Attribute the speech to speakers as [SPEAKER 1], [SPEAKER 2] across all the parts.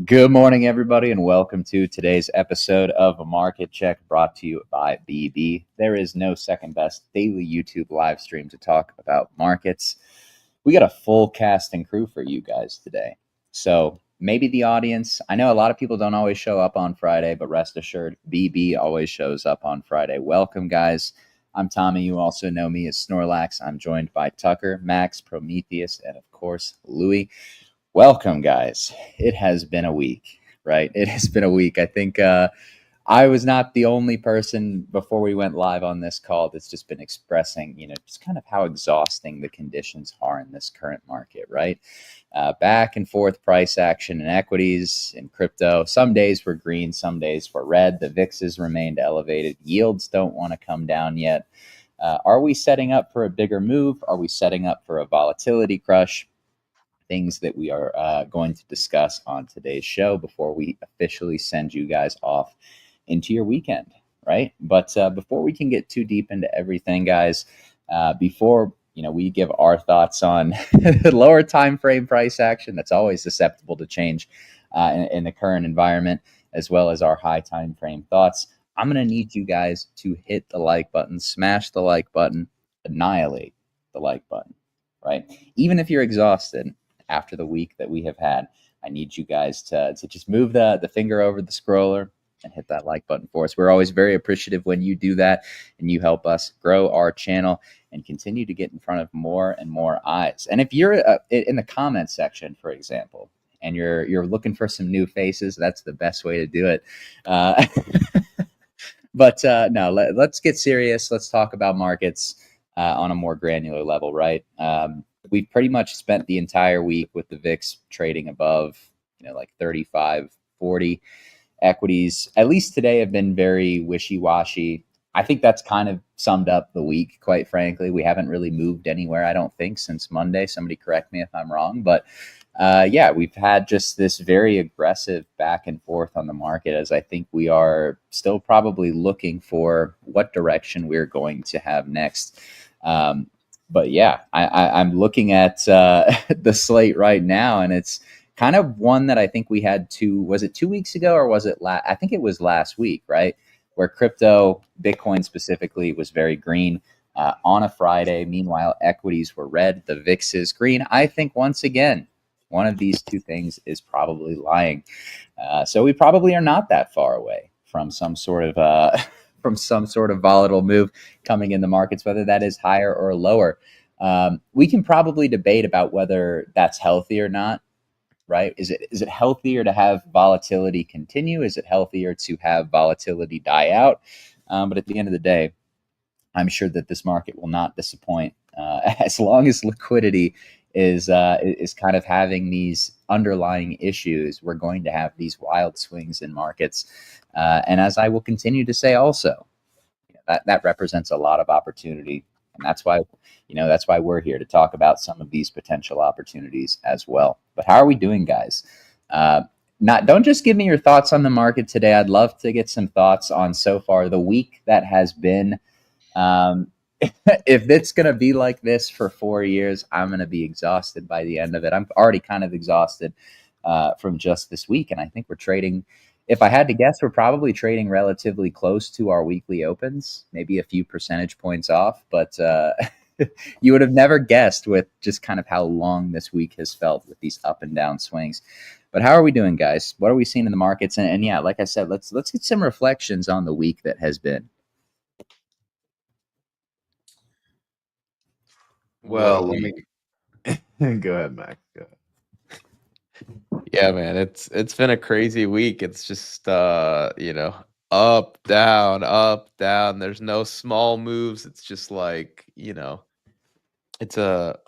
[SPEAKER 1] Good morning, everybody, and welcome to today's episode of a Market Check brought to you by BB. There is no second best daily YouTube live stream to talk about markets. We got a full cast and crew for you guys today. So maybe the audience, I know a lot of people don't always show up on Friday, but rest assured, BB always shows up on Friday. Welcome, guys. I'm Tommy. You also know me as Snorlax. I'm joined by Tucker, Max, Prometheus, and of course, Louie. Welcome, guys. It has been a week, right? It has been a week. I think I was not the only person before we went live on this call that's just been expressing, just kind of how exhausting the conditions are in this current market, right? Back and forth price action in equities, in crypto. Some days were green, some days were red. The VIXs remained elevated. Yields don't want to come down yet. Are we setting up for a bigger move? Are we setting up for a volatility crush? Things that we are going to discuss on today's show before we officially send you guys off into your weekend, right? But before we can get too deep into everything, guys, before we give our thoughts on lower time frame price action that's always susceptible to change in the current environment, as well as our high time frame thoughts, I'm going to need you guys to hit the like button, smash the like button, annihilate the like button, right? Even if you're exhausted after the week that we have had, I need you guys to just move the finger over the scroller and hit that like button for us. We're always very appreciative when you do that, and you help us grow our channel and continue to get in front of more and more eyes. And if you're in the comments section, for example, and you're looking for some new faces, that's the best way to do it. But no, let's get serious. Let's talk about markets on a more granular level, right? We've pretty much spent the entire week with the VIX trading above, like 35, 40. Equities, at least today, have been very wishy-washy. I think that's kind of summed up the week, quite frankly. We haven't really moved anywhere, I don't think, since Monday. Somebody correct me if I'm wrong. But yeah, we've had just this very aggressive back and forth on the market, as I think we are still probably looking for what direction we're going to have next. But yeah, I'm looking at the slate right now, and it's kind of one that I think we had was it 2 weeks ago, or was it I think it was last week, right? Where crypto, Bitcoin specifically, was very green on a Friday. Meanwhile, equities were red. The VIX is green. I think once again, one of these two things is probably lying. So we probably are not that far away from some sort of volatile move coming in the markets, whether that is higher or lower. We can probably debate about whether that's healthy or not. Right? Is it healthier to have volatility continue? Is it healthier to have volatility die out? But at the end of the day, I'm sure that this market will not disappoint as long as liquidity is kind of having these underlying issues. We're going to have these wild swings in markets, and as I will continue to say, also that represents a lot of opportunity. And that's why we're here to talk about some of these potential opportunities as well. But how are we doing, guys? Don't just give me your thoughts on the market today. I'd love to get some thoughts on so far the week that has been. If it's going to be like this for 4 years, I'm going to be exhausted by the end of it. I'm already kind of exhausted from just this week. And I think we're trading. If I had to guess, we're probably trading relatively close to our weekly opens, maybe a few percentage points off. But you would have never guessed with just kind of how long this week has felt with these up and down swings. But how are we doing, guys? What are we seeing in the markets? And yeah, like I said, let's get some reflections on the week that has been.
[SPEAKER 2] Well, let me go ahead, Max. Go ahead.
[SPEAKER 3] Yeah, man, it's been a crazy week. It's just up, down, up, down. There's no small moves. It's just like, it's a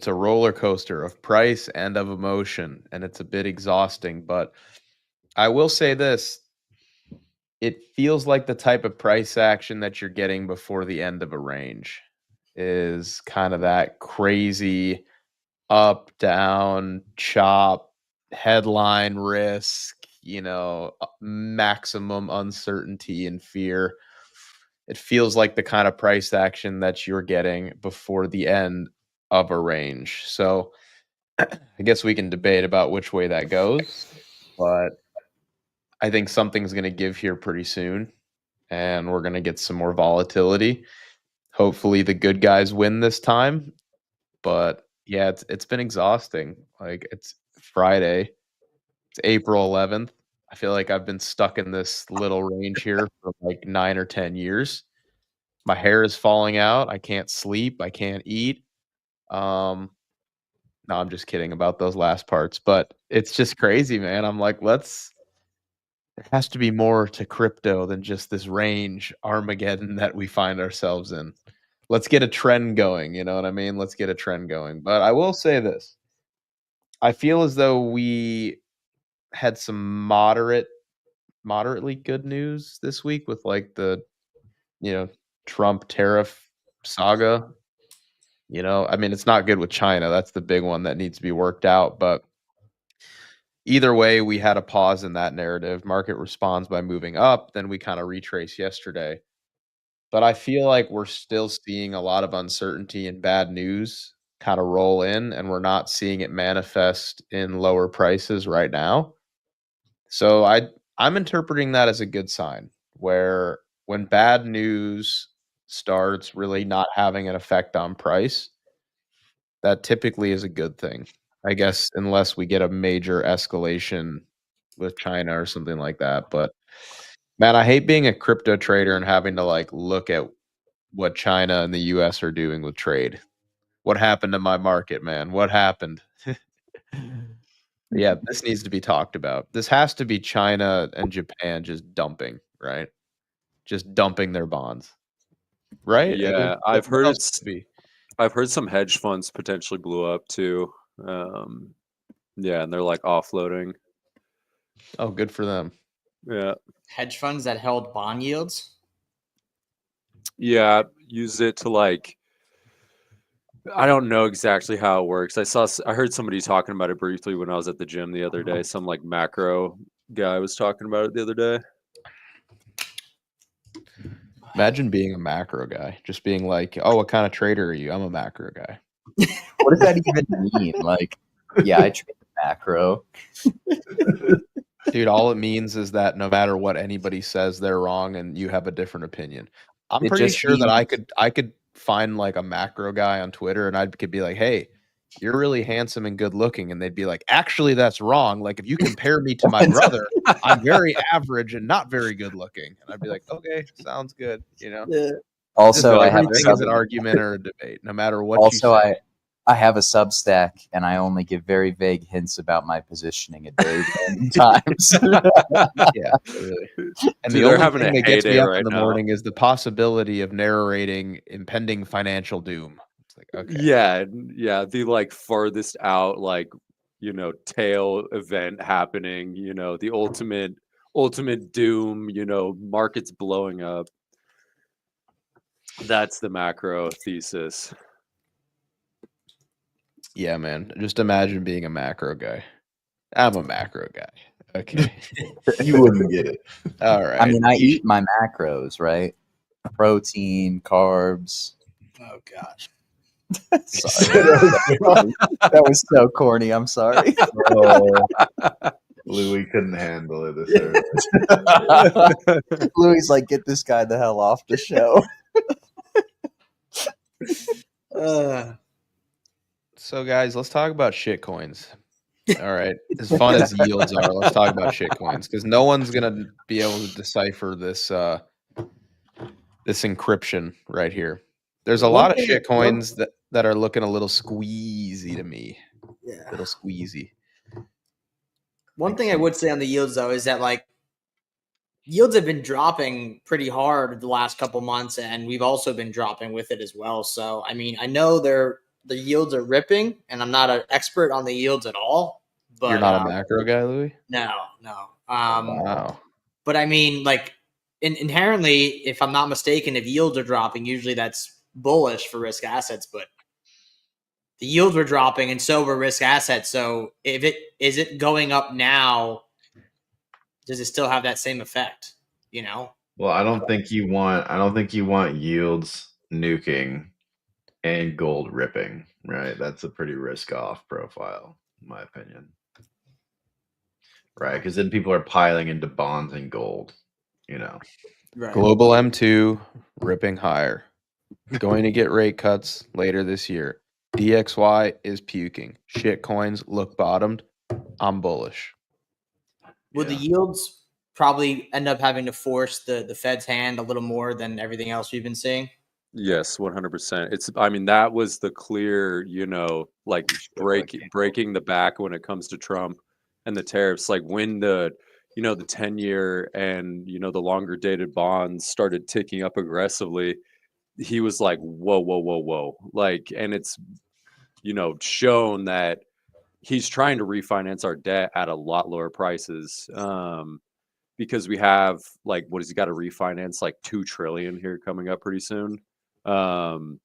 [SPEAKER 3] roller coaster of price and of emotion, and it's a bit exhausting, but I will say this. It feels like the type of price action that you're getting before the end of a range is kind of that crazy up, down, chop, headline risk, maximum uncertainty and fear. It feels like the kind of price action that you're getting before the end of a range. So I guess we can debate about which way that goes. but I think something's going to give here pretty soon, and we're going to get some more volatility. Hopefully the good guys win this time, but yeah, it's been exhausting. Like, it's Friday, it's April 11th. I feel like I've been stuck in this little range here for like 9 or 10 years. My hair is falling out. I can't sleep. I can't eat. No, I'm just kidding about those last parts, but it's just crazy, man. I'm like, there has to be more to crypto than just this range Armageddon that we find ourselves in. Let's get a trend going, you know what I mean? Let's get a trend going. But I will say this. I feel as though we had some moderately good news this week with like the, Trump tariff saga. I mean, it's not good with China. That's the big one that needs to be worked out, but either way, we had a pause in that narrative. Market responds by moving up, then we kind of retrace yesterday. But I feel like we're still seeing a lot of uncertainty and bad news kind of roll in, and we're not seeing it manifest in lower prices right now. So I'm interpreting that as a good sign, where when bad news starts really not having an effect on price, that typically is a good thing. I guess unless we get a major escalation with China or something like that. But man, I hate being a crypto trader and having to like look at what China and the US are doing with trade. What happened to my market, man? What happened? Yeah, this needs to be talked about. This has to be China and Japan just dumping, right? Just dumping their bonds, right? I mean,
[SPEAKER 4] Yeah, I've
[SPEAKER 3] what
[SPEAKER 4] heard
[SPEAKER 3] else could it be?
[SPEAKER 4] I've heard some hedge funds potentially blew up too. Yeah, and they're like offloading.
[SPEAKER 3] Oh, good for them.
[SPEAKER 4] Yeah.
[SPEAKER 5] Hedge funds that held bond yields.
[SPEAKER 4] Yeah, use it to like I don't know exactly how it works. I heard somebody talking about it briefly when I was at the gym the other day. Some like macro guy was talking about it the other day.
[SPEAKER 3] Imagine being a macro guy, just being like, "Oh, what kind of trader are you?" I'm a macro guy.
[SPEAKER 1] What does that even mean? Like, yeah, I trade macro.
[SPEAKER 3] Dude, all it means is that no matter what anybody says, they're wrong and you have a different opinion. I'm
[SPEAKER 1] It
[SPEAKER 3] pretty
[SPEAKER 1] just
[SPEAKER 3] sure that
[SPEAKER 1] means-
[SPEAKER 3] I could find like a macro guy on Twitter and I could be like, "Hey, you're really handsome and good looking." And they'd be like, "Actually, that's wrong. Like if you compare me to my brother, I'm very average and not very good looking." And I'd be like, "Okay, sounds good."
[SPEAKER 5] Yeah.
[SPEAKER 1] Also, I have a
[SPEAKER 3] everything is an
[SPEAKER 1] sub.
[SPEAKER 3] argument or a debate, no matter what
[SPEAKER 1] Also,
[SPEAKER 3] you say.
[SPEAKER 1] I have a Substack, and I only give very vague hints about my positioning at very random times.
[SPEAKER 3] Yeah, really. And
[SPEAKER 4] Dude,
[SPEAKER 3] the
[SPEAKER 4] they're
[SPEAKER 3] only
[SPEAKER 4] having
[SPEAKER 3] thing
[SPEAKER 4] a
[SPEAKER 3] that gets me
[SPEAKER 4] heyday
[SPEAKER 3] up
[SPEAKER 4] right
[SPEAKER 3] in the
[SPEAKER 4] now.
[SPEAKER 3] morning is the possibility of narrating impending financial doom. It's like, okay.
[SPEAKER 4] Yeah, the like farthest out like, tail event happening, the ultimate doom, markets blowing up. That's the macro thesis.
[SPEAKER 3] Yeah, man. Just imagine being a macro guy. I'm a macro guy. Okay.
[SPEAKER 2] You wouldn't get it.
[SPEAKER 3] All right.
[SPEAKER 1] I mean, I eat my macros, right? Protein, carbs.
[SPEAKER 5] Oh gosh.
[SPEAKER 1] Sorry. That was so corny. I'm sorry.
[SPEAKER 2] Oh, Louis couldn't handle it this early.
[SPEAKER 1] Louis like, get this guy the hell off the show.
[SPEAKER 3] So, guys, let's talk about shit coins. All right. As fun as yields are, let's talk about shit coins because no one's gonna be able to decipher this this encryption right here. There's a lot of shit coins that are looking a little squeezy to me.
[SPEAKER 5] Yeah.
[SPEAKER 3] Little squeezy.
[SPEAKER 5] One thing I would say on the yields though is that like yields have been dropping pretty hard the last couple months, and we've also been dropping with it as well. So I mean, I know the yields are ripping, and I'm not an expert on the yields at all. But
[SPEAKER 3] You're not a macro guy, Louis?
[SPEAKER 5] No.
[SPEAKER 3] Wow.
[SPEAKER 5] But I mean, like inherently, if I'm not mistaken, if yields are dropping, usually that's bullish for risk assets. But the yields were dropping, and so were risk assets. So if it is it going up now, does it still have that same effect?
[SPEAKER 2] Well, I don't think you want yields nuking and gold ripping, right? That's a pretty risk off profile, in my opinion. right? Because then people are piling into bonds and gold.
[SPEAKER 5] Right.
[SPEAKER 3] Global M2 ripping higher. Going to get rate cuts later this year. DXY is puking. Shit coins look bottomed. I'm bullish.
[SPEAKER 5] Will the yields probably end up having to force the Fed's hand a little more than everything else we've been seeing?
[SPEAKER 4] Yes, 100%. I mean, that was the clear, like breaking the back when it comes to Trump and the tariffs. Like when the 10-year and, the longer dated bonds started ticking up aggressively, he was like, whoa, whoa, whoa, whoa. Like, and it's, shown that he's trying to refinance our debt at a lot lower prices. Because we have like, what has he got to refinance? Like 2 trillion here coming up pretty soon. And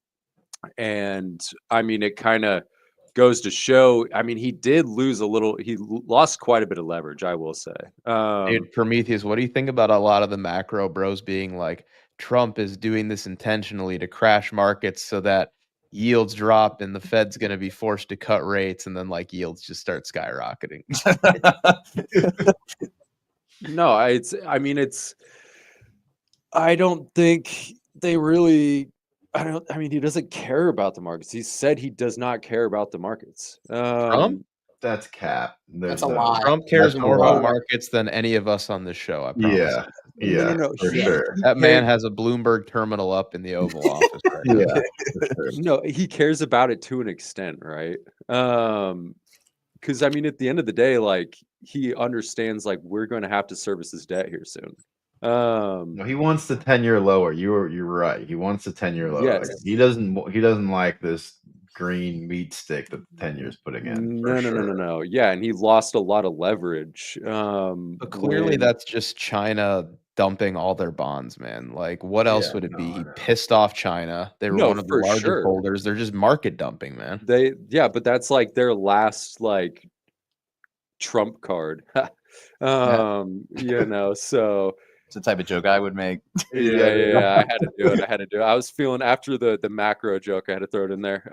[SPEAKER 4] I mean, it kind of goes to show, I mean, he did lose he lost quite a bit of leverage, I will say.
[SPEAKER 3] Dude, Prometheus, what do you think about a lot of the macro bros being like, Trump is doing this intentionally to crash markets so that yields drop and the Fed's going to be forced to cut rates, and then like yields just start skyrocketing?
[SPEAKER 4] No, I don't think they really, I mean, he doesn't care about the markets. He said he does not care about the markets.
[SPEAKER 3] Trump?
[SPEAKER 2] That's cap.
[SPEAKER 5] That's a lie.
[SPEAKER 3] Trump cares
[SPEAKER 2] That's a
[SPEAKER 3] more about
[SPEAKER 2] lie.
[SPEAKER 3] markets than any of us on this show, I promise.
[SPEAKER 2] Yeah,
[SPEAKER 4] No,
[SPEAKER 2] for sure.
[SPEAKER 3] That man has a Bloomberg terminal up in the Oval Office right now.
[SPEAKER 2] Yeah, for sure.
[SPEAKER 4] No, he cares about it to an extent, right? Because I mean, at the end of the day, like he understands, like we're going to have to service his debt here soon.
[SPEAKER 2] No, he wants the 10-year lower. You're right. He wants the 10-year lower.
[SPEAKER 4] Yes.
[SPEAKER 2] Like, he doesn't like this green meat stick that the 10-year's putting in.
[SPEAKER 4] No. Yeah, and he lost a lot of leverage.
[SPEAKER 3] But clearly, that's just China dumping all their bonds, man. Like, what else would it be? He pissed off China. They were one of the largest holders. They're just market dumping, man.
[SPEAKER 4] But that's like their last like trump card. So
[SPEAKER 1] it's the type of joke I would make.
[SPEAKER 4] Yeah. I had to do it. I was feeling after the macro joke, I had to throw it in there.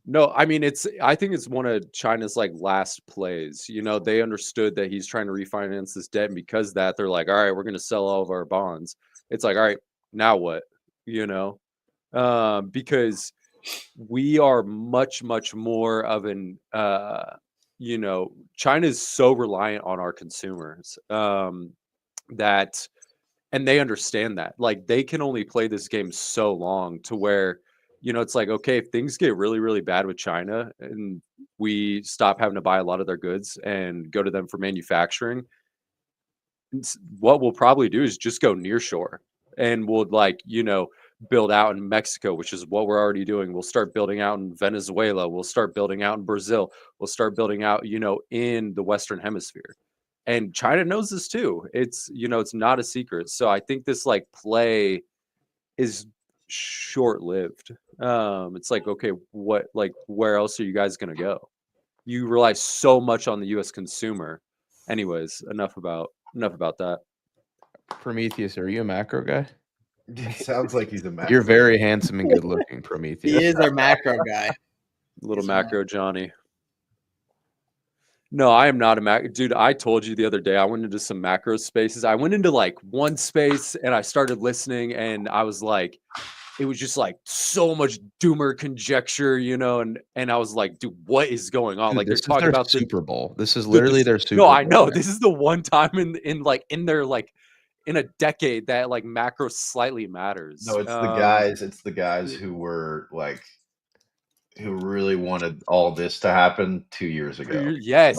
[SPEAKER 4] No, I mean I think it's one of China's like last plays. They understood that he's trying to refinance this debt, and because that they're like, all right, we're gonna sell all of our bonds. It's like, all right, now what? Because we are much, much more of an China is so reliant on our consumers that, and they understand that, like they can only play this game so long to where it's like, okay, if things get really, really bad with China and we stop having to buy a lot of their goods and go to them for manufacturing, what we'll probably do is just go near shore, and we'll build out in Mexico, which is what we're already doing. We'll start building out in Venezuela. We'll start building out in Brazil. We'll start building out, in the Western Hemisphere. And China knows this too. It's, it's not a secret. So I think this like play is short-lived. It's like, okay, where else are you guys going to go? You rely so much on the US consumer. Anyways, enough about that.
[SPEAKER 3] Prometheus, are you a macro guy?
[SPEAKER 2] It sounds like he's a macro.
[SPEAKER 3] You're very handsome and good looking, Prometheus.
[SPEAKER 5] He is our macro guy.
[SPEAKER 4] Little macro Johnny. No, I am not a macro dude. I told you the other day I went into some macro spaces. I went into like one space and I started listening, and I was like, it was just like so much doomer conjecture, and I was like, dude, what is going on?
[SPEAKER 3] Dude,
[SPEAKER 4] like
[SPEAKER 3] this
[SPEAKER 4] they're talking about
[SPEAKER 3] Super Bowl. This is literally their Super
[SPEAKER 4] Bowl.
[SPEAKER 3] Bowl.
[SPEAKER 4] No, I know. This is the one time in their like in a decade that like macro slightly matters.
[SPEAKER 2] No, it's the guys who were like, who really wanted all this to happen 2 years ago.
[SPEAKER 4] Yes.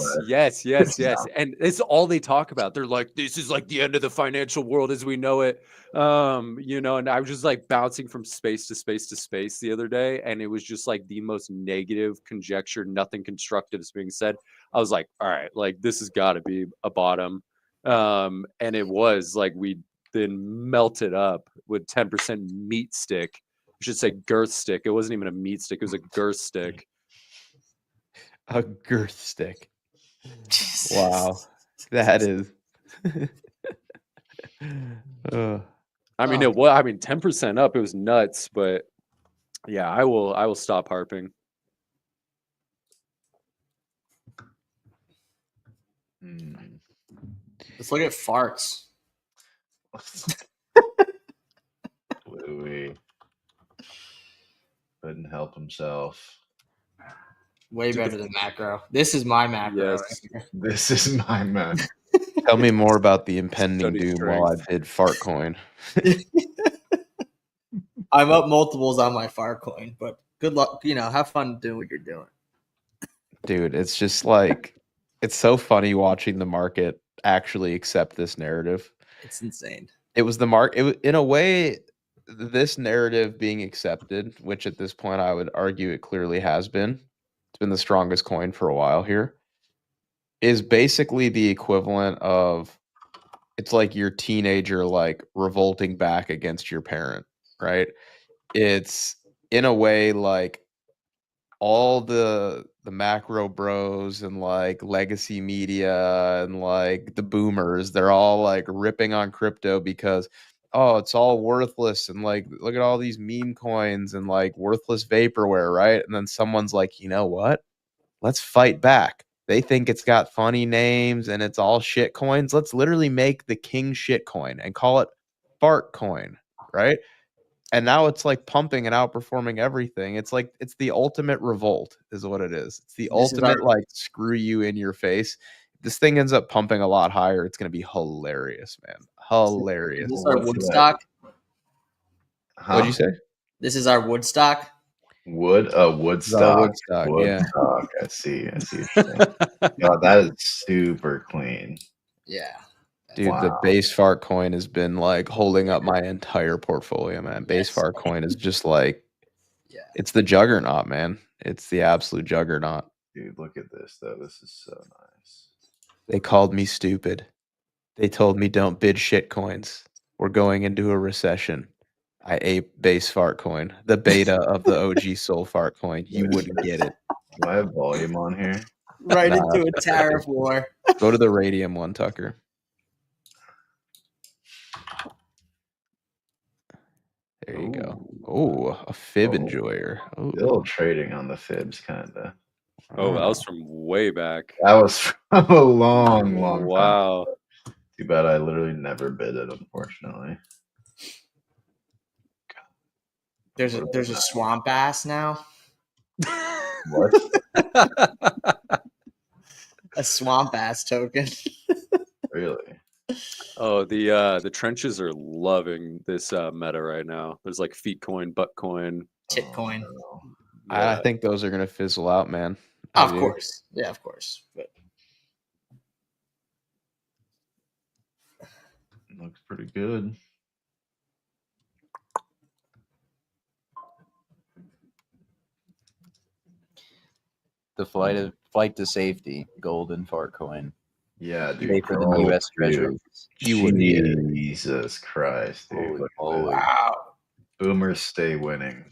[SPEAKER 4] And it's all they talk about. They're like, this is like the end of the financial world as we know it. And I was just like bouncing from space to space to space the other day, and it was just like the most negative conjecture, nothing constructive is being said. I was like, all right, like this has got to be a bottom. And it was like we then melted up with 10% meat stick. I should say girth stick. It wasn't even a meat stick. It was a girth stick.
[SPEAKER 3] A girth stick. Wow. That is.
[SPEAKER 4] I mean, it was. I mean, 10% up. It was nuts. But yeah, I will stop harping.
[SPEAKER 5] Let's look at farts.
[SPEAKER 2] Louis couldn't help himself.
[SPEAKER 5] Way better than macro. This is my macro.
[SPEAKER 4] Yes.
[SPEAKER 5] Right here.
[SPEAKER 2] This is my man.
[SPEAKER 3] Tell me more about the impending
[SPEAKER 4] Study
[SPEAKER 3] doom while I
[SPEAKER 4] strength.
[SPEAKER 3] bid fart coin.
[SPEAKER 5] I'm up multiples on my fart coin, but good luck. Have fun doing what you're doing.
[SPEAKER 3] Dude, it's just like it's so funny watching the market actually accept this narrative.
[SPEAKER 5] It's insane.
[SPEAKER 3] It was in a way, this narrative being accepted, which at this point I would argue it clearly has been. It's been the strongest coin for a while here. Is basically the equivalent of it's like your teenager like revolting back against your parent, right? It's in a way like all the macro bros and like legacy media and like the boomers, they're all like ripping on crypto because it's all worthless and like look at all these meme coins and like worthless vaporware, right? And then someone's like, you know what? Let's fight back. They think it's got funny names and it's all shit coins. Let's literally make the king shit coin and call it fart coin, right? And now it's like pumping and outperforming everything. It's like it's the ultimate revolt is what it is. It's the ultimate like screw you in your face. If this thing ends up pumping a lot higher, it's going to be hilarious, man. Hilarious.
[SPEAKER 5] Is this our Woodstock?
[SPEAKER 2] Huh?
[SPEAKER 3] What'd you say?
[SPEAKER 5] This is our Woodstock.
[SPEAKER 2] Woodstock.
[SPEAKER 3] Woodstock, yeah.
[SPEAKER 2] Woodstock. I see. I see what you're saying. God, that is super clean.
[SPEAKER 5] Yeah.
[SPEAKER 3] Dude,
[SPEAKER 2] Wow.
[SPEAKER 3] the base fart coin has been like holding up my entire portfolio, man. Base fart coin is just like, it's the juggernaut, man. It's the absolute juggernaut.
[SPEAKER 2] Dude, look at this, though. This is so nice.
[SPEAKER 3] They called me stupid. They told me don't bid shit coins. We're going into a recession. I ate base fart coin, the beta of the OG soul fart coin. You wouldn't get it.
[SPEAKER 2] Do I have volume on here?
[SPEAKER 5] Right into a tariff war.
[SPEAKER 3] Go to the Radium one, Tucker. There you go. Oh, a fib enjoyer. Ooh.
[SPEAKER 2] Still trading on the fibs, kind of.
[SPEAKER 4] Oh, that was from way back.
[SPEAKER 2] That was from a long time.
[SPEAKER 4] Wow.
[SPEAKER 2] Too bad I literally never bid it, unfortunately.
[SPEAKER 5] There's a swamp ass now.
[SPEAKER 2] What?
[SPEAKER 5] A swamp ass token.
[SPEAKER 2] Really?
[SPEAKER 4] Oh, the trenches are loving this meta right now. There's like feet coin, butt coin,
[SPEAKER 5] tit coin.
[SPEAKER 2] No.
[SPEAKER 3] I think those are gonna fizzle out, man.
[SPEAKER 5] Of course. Yeah, of course. But
[SPEAKER 2] Looks pretty good.
[SPEAKER 1] The flight to safety, golden fart coin.
[SPEAKER 2] Yeah, dude.
[SPEAKER 1] Safer than U.S. Treasuries.
[SPEAKER 3] You wouldn't get it.
[SPEAKER 2] Jesus Christ, dude.
[SPEAKER 1] Holy.
[SPEAKER 5] wow.
[SPEAKER 2] Boomers stay winning.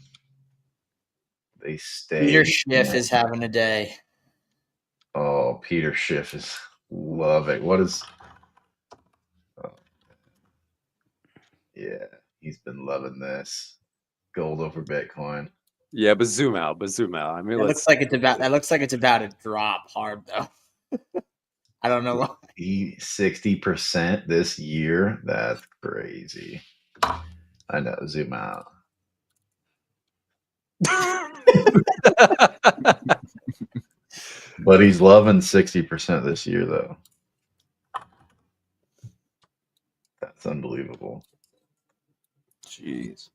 [SPEAKER 2] They stay.
[SPEAKER 5] Peter Schiff is having a day.
[SPEAKER 2] Oh, Peter Schiff is loving. What is? Oh. Yeah, he's been loving this. Gold over Bitcoin.
[SPEAKER 4] Yeah, but zoom out. I mean,
[SPEAKER 5] That looks like it's about to drop hard though. I don't know why.
[SPEAKER 2] 60% this year. That's crazy. I know. Zoom out. But he's loving 60% this year, though. That's unbelievable.
[SPEAKER 1] Jeez.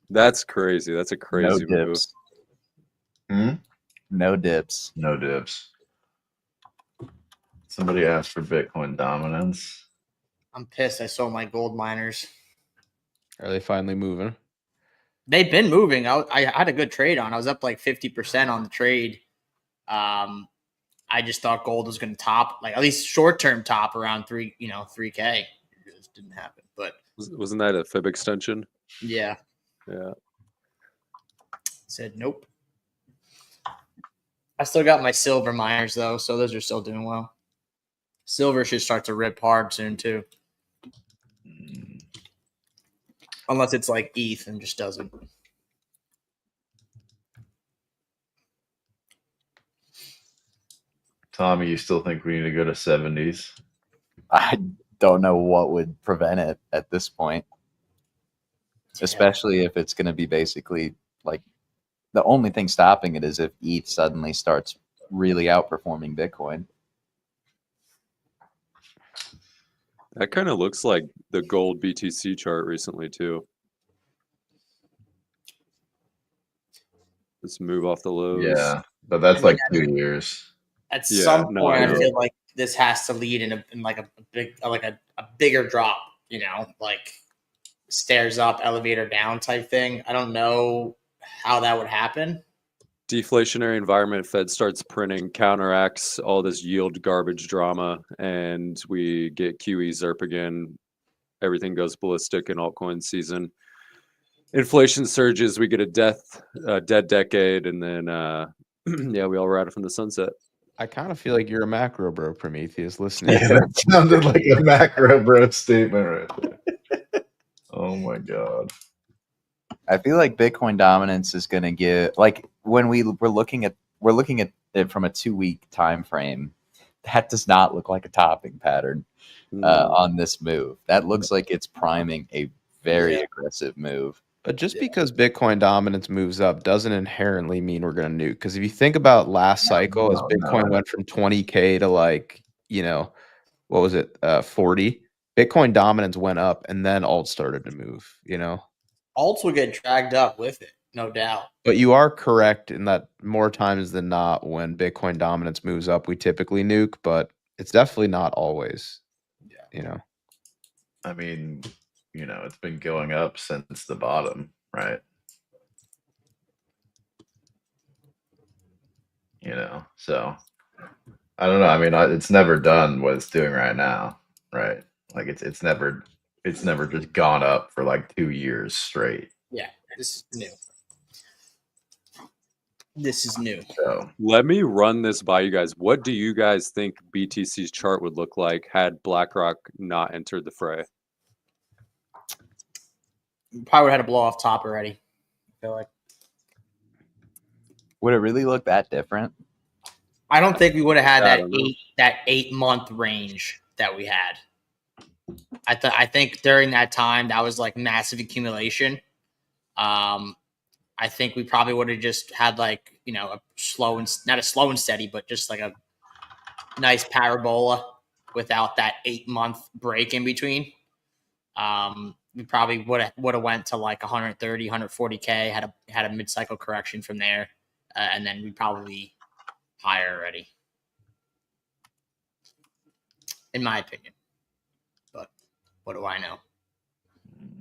[SPEAKER 4] That's crazy. That's a crazy
[SPEAKER 1] No
[SPEAKER 4] move.
[SPEAKER 1] dips.
[SPEAKER 2] Hmm?
[SPEAKER 1] No dips.
[SPEAKER 2] No dips. Somebody asked for Bitcoin dominance.
[SPEAKER 5] I'm pissed. I sold my gold miners.
[SPEAKER 3] Are they finally moving?
[SPEAKER 5] They've been moving. I had a good trade on. I was up like 50% on the trade. I just thought gold was going to top, like at least short term top around 3K. It just didn't happen. But
[SPEAKER 4] Wasn't that a fib extension?
[SPEAKER 5] yeah,
[SPEAKER 4] Yeah.
[SPEAKER 5] said nope. I still got my silver miners though, so those are still doing well. Silver should start to rip hard soon too. Unless it's like ETH and just doesn't.
[SPEAKER 2] Tommy, you still think we need to go to 70s?
[SPEAKER 1] I don't know what would prevent it at this point, especially if it's going to be basically like the only thing stopping it is if ETH suddenly starts really outperforming Bitcoin.
[SPEAKER 4] That kind of looks like the gold BTC chart recently too. Let's move off the lows.
[SPEAKER 2] Yeah, but that's like 2 years.
[SPEAKER 5] At
[SPEAKER 4] Yeah,
[SPEAKER 5] some
[SPEAKER 4] no, I
[SPEAKER 5] point, I
[SPEAKER 4] know.
[SPEAKER 5] feel like this has to lead in like a bigger drop. Like stairs up, elevator down type thing. I don't know how that would happen.
[SPEAKER 4] Deflationary environment, Fed starts printing, counteracts all this yield garbage drama, and we get QE ZERP again. Everything goes ballistic in altcoin season. Inflation surges, we get a dead decade, and then yeah, we all ride it from the sunset.
[SPEAKER 3] I kind of feel like you're a macro bro, Prometheus, listening.
[SPEAKER 2] Yeah, that sounded like a macro bro statement right there. Oh my god.
[SPEAKER 1] I feel like Bitcoin dominance is going to get like when we're looking at it from a 2-week time frame. That does not look like a topping pattern on this move. That looks like it's priming a very aggressive move.
[SPEAKER 3] But just because Bitcoin dominance moves up doesn't inherently mean we're going to nuke. Because if you think about last cycle, as Bitcoin went from 20K to like, what was it, 40, Bitcoin dominance went up and then alt started to move,
[SPEAKER 5] Alts will get dragged up with it, no doubt.
[SPEAKER 3] But you are correct in that more times than not, when Bitcoin dominance moves up, we typically nuke, but it's definitely not always.
[SPEAKER 2] I mean, it's been going up since the bottom, right? So I don't know. I mean, it's never done what it's doing right now, right? Like it's never just gone up for like 2 years straight.
[SPEAKER 5] Yeah, this is new. This is new.
[SPEAKER 2] So
[SPEAKER 4] Let me run this by you guys. What do you guys think BTC's chart would look like had BlackRock not entered the fray?
[SPEAKER 5] Probably would have had a blow off top already. I feel like.
[SPEAKER 1] Would it really look that different?
[SPEAKER 5] I don't think we would have had
[SPEAKER 4] I don't know.
[SPEAKER 5] that 8-month range that we had. I think during that time that was like massive accumulation. I think we probably would have just had like a slow and not a slow and steady, but just like a nice parabola without that 8-month break in between. We probably would have went to like 130, 140K, had a mid-cycle correction from there, and then we probably higher already, in my opinion. But what do I know?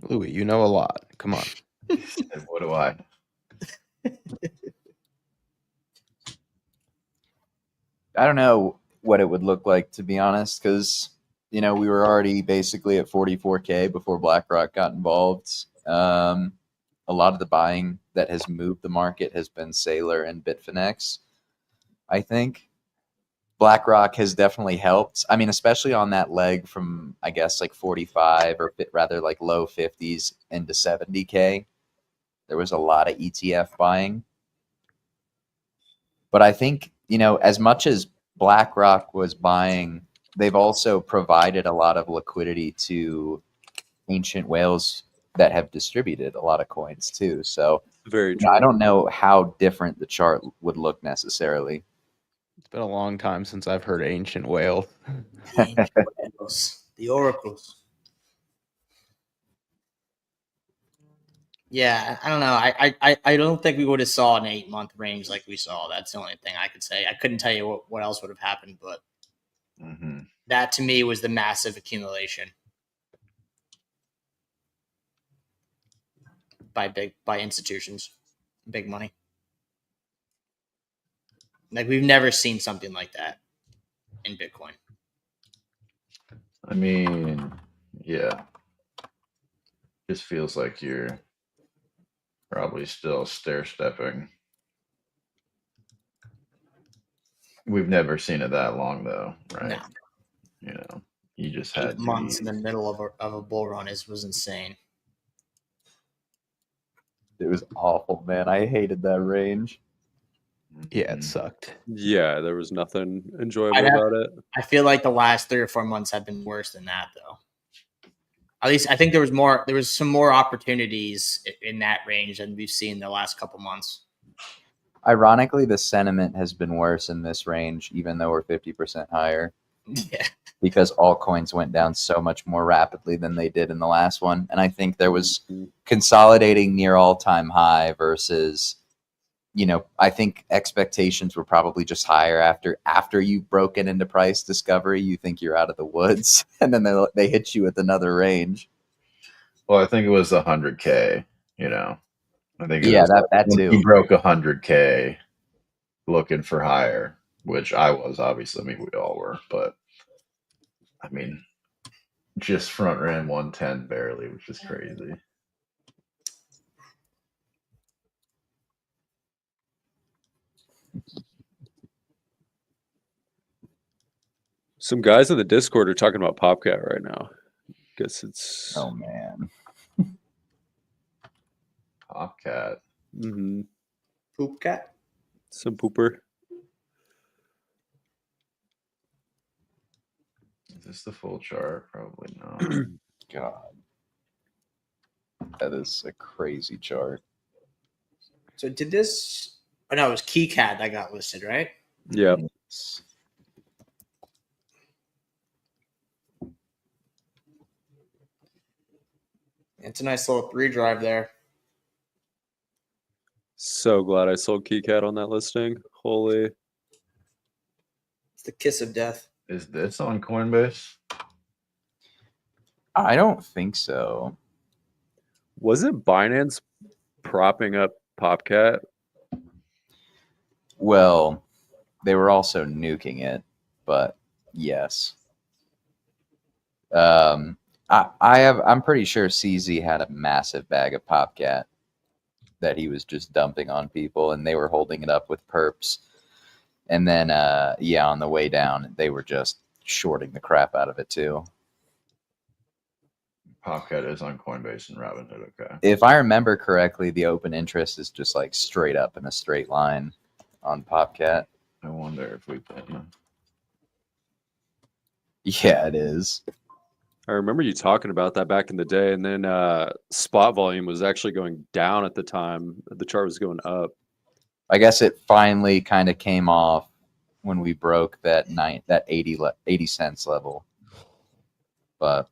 [SPEAKER 3] Louis, you know a lot. Come on.
[SPEAKER 2] what do I?
[SPEAKER 1] I don't know what it would look like, to be honest, because we were already basically at 44K before BlackRock got involved. A lot of the buying that has moved the market has been Saylor and Bitfinex. I think BlackRock has definitely helped. I mean, especially on that leg from, I guess, like 45 or rather like low 50s into 70K. There was a lot of ETF buying. But I think, as much as BlackRock was buying, they've also provided a lot of liquidity to ancient whales that have distributed a lot of coins too. So
[SPEAKER 4] Very true.
[SPEAKER 1] I don't know how different the chart would look necessarily.
[SPEAKER 3] It's been a long time since I've heard ancient whale.
[SPEAKER 5] The oracles. Yeah, I don't know. I don't think we would have saw an 8-month range like we saw. That's the only thing I could say. I couldn't tell you what else would have happened, but that to me was the massive accumulation by institutions, big money. Like we've never seen something like that in Bitcoin.
[SPEAKER 2] I mean, yeah. Just feels like you're probably still stair-stepping. We've never seen it that long, though, right?
[SPEAKER 5] No.
[SPEAKER 2] You just
[SPEAKER 5] 8
[SPEAKER 2] had
[SPEAKER 5] months in the middle of a bull run was insane.
[SPEAKER 1] It was awful, man. I hated that range.
[SPEAKER 3] Yeah, it sucked.
[SPEAKER 4] Yeah, there was nothing enjoyable
[SPEAKER 5] I'd have-
[SPEAKER 4] about it.
[SPEAKER 5] I feel like the last 3 or 4 months have been worse than that, though. At least I think there was some more opportunities in that range than we've seen the last couple months.
[SPEAKER 1] Ironically, the sentiment has been worse in this range, even though we're 50% higher,
[SPEAKER 5] Yeah.
[SPEAKER 1] because altcoins went down so much more rapidly than they did in the last one. And I think there was consolidating near all-time high versus, I think expectations were probably just higher after you've broken into price discovery. You think you're out of the woods, and then they hit you with another range.
[SPEAKER 2] Well, I think it was 100K, I think
[SPEAKER 1] Yeah,
[SPEAKER 2] was
[SPEAKER 1] that
[SPEAKER 2] when
[SPEAKER 1] too.
[SPEAKER 2] he broke 100K looking for higher, which I was, obviously. I mean, we all were, but I mean, just front ran 110 barely, which is crazy.
[SPEAKER 4] Some guys in the Discord are talking about Popcat right now. Guess it's
[SPEAKER 1] Oh man.
[SPEAKER 2] Popcat.
[SPEAKER 5] Popcat.
[SPEAKER 4] Some pooper.
[SPEAKER 2] Is this the full chart? Probably not.
[SPEAKER 1] God. That is a crazy chart.
[SPEAKER 5] So did this? Oh no, it was KeyCat that got listed, right?
[SPEAKER 4] Yeah.
[SPEAKER 5] It's a nice little 3 drive there.
[SPEAKER 4] So glad I sold KeyCat on that listing. Holy.
[SPEAKER 5] It's the kiss of death.
[SPEAKER 2] Is this on Coinbase?
[SPEAKER 1] I don't think so.
[SPEAKER 4] Wasn't Binance propping up Popcat?
[SPEAKER 1] Well, they were also nuking it, but yes. I'm pretty sure CZ had a massive bag of Popcat that he was just dumping on people, and they were holding it up with perps. And then, on the way down, they were just shorting the crap out of it too.
[SPEAKER 2] Popcat is on Coinbase and Robinhood. Okay.
[SPEAKER 1] If I remember correctly, the open interest is just like straight up in a straight line on Popcat.
[SPEAKER 2] I wonder if we can.
[SPEAKER 1] Yeah, it is.
[SPEAKER 4] I remember you talking about that back in the day, and then spot volume was actually going down at the time. The chart was going up.
[SPEAKER 1] I guess it finally kind of came off when we broke that 80 cents level. But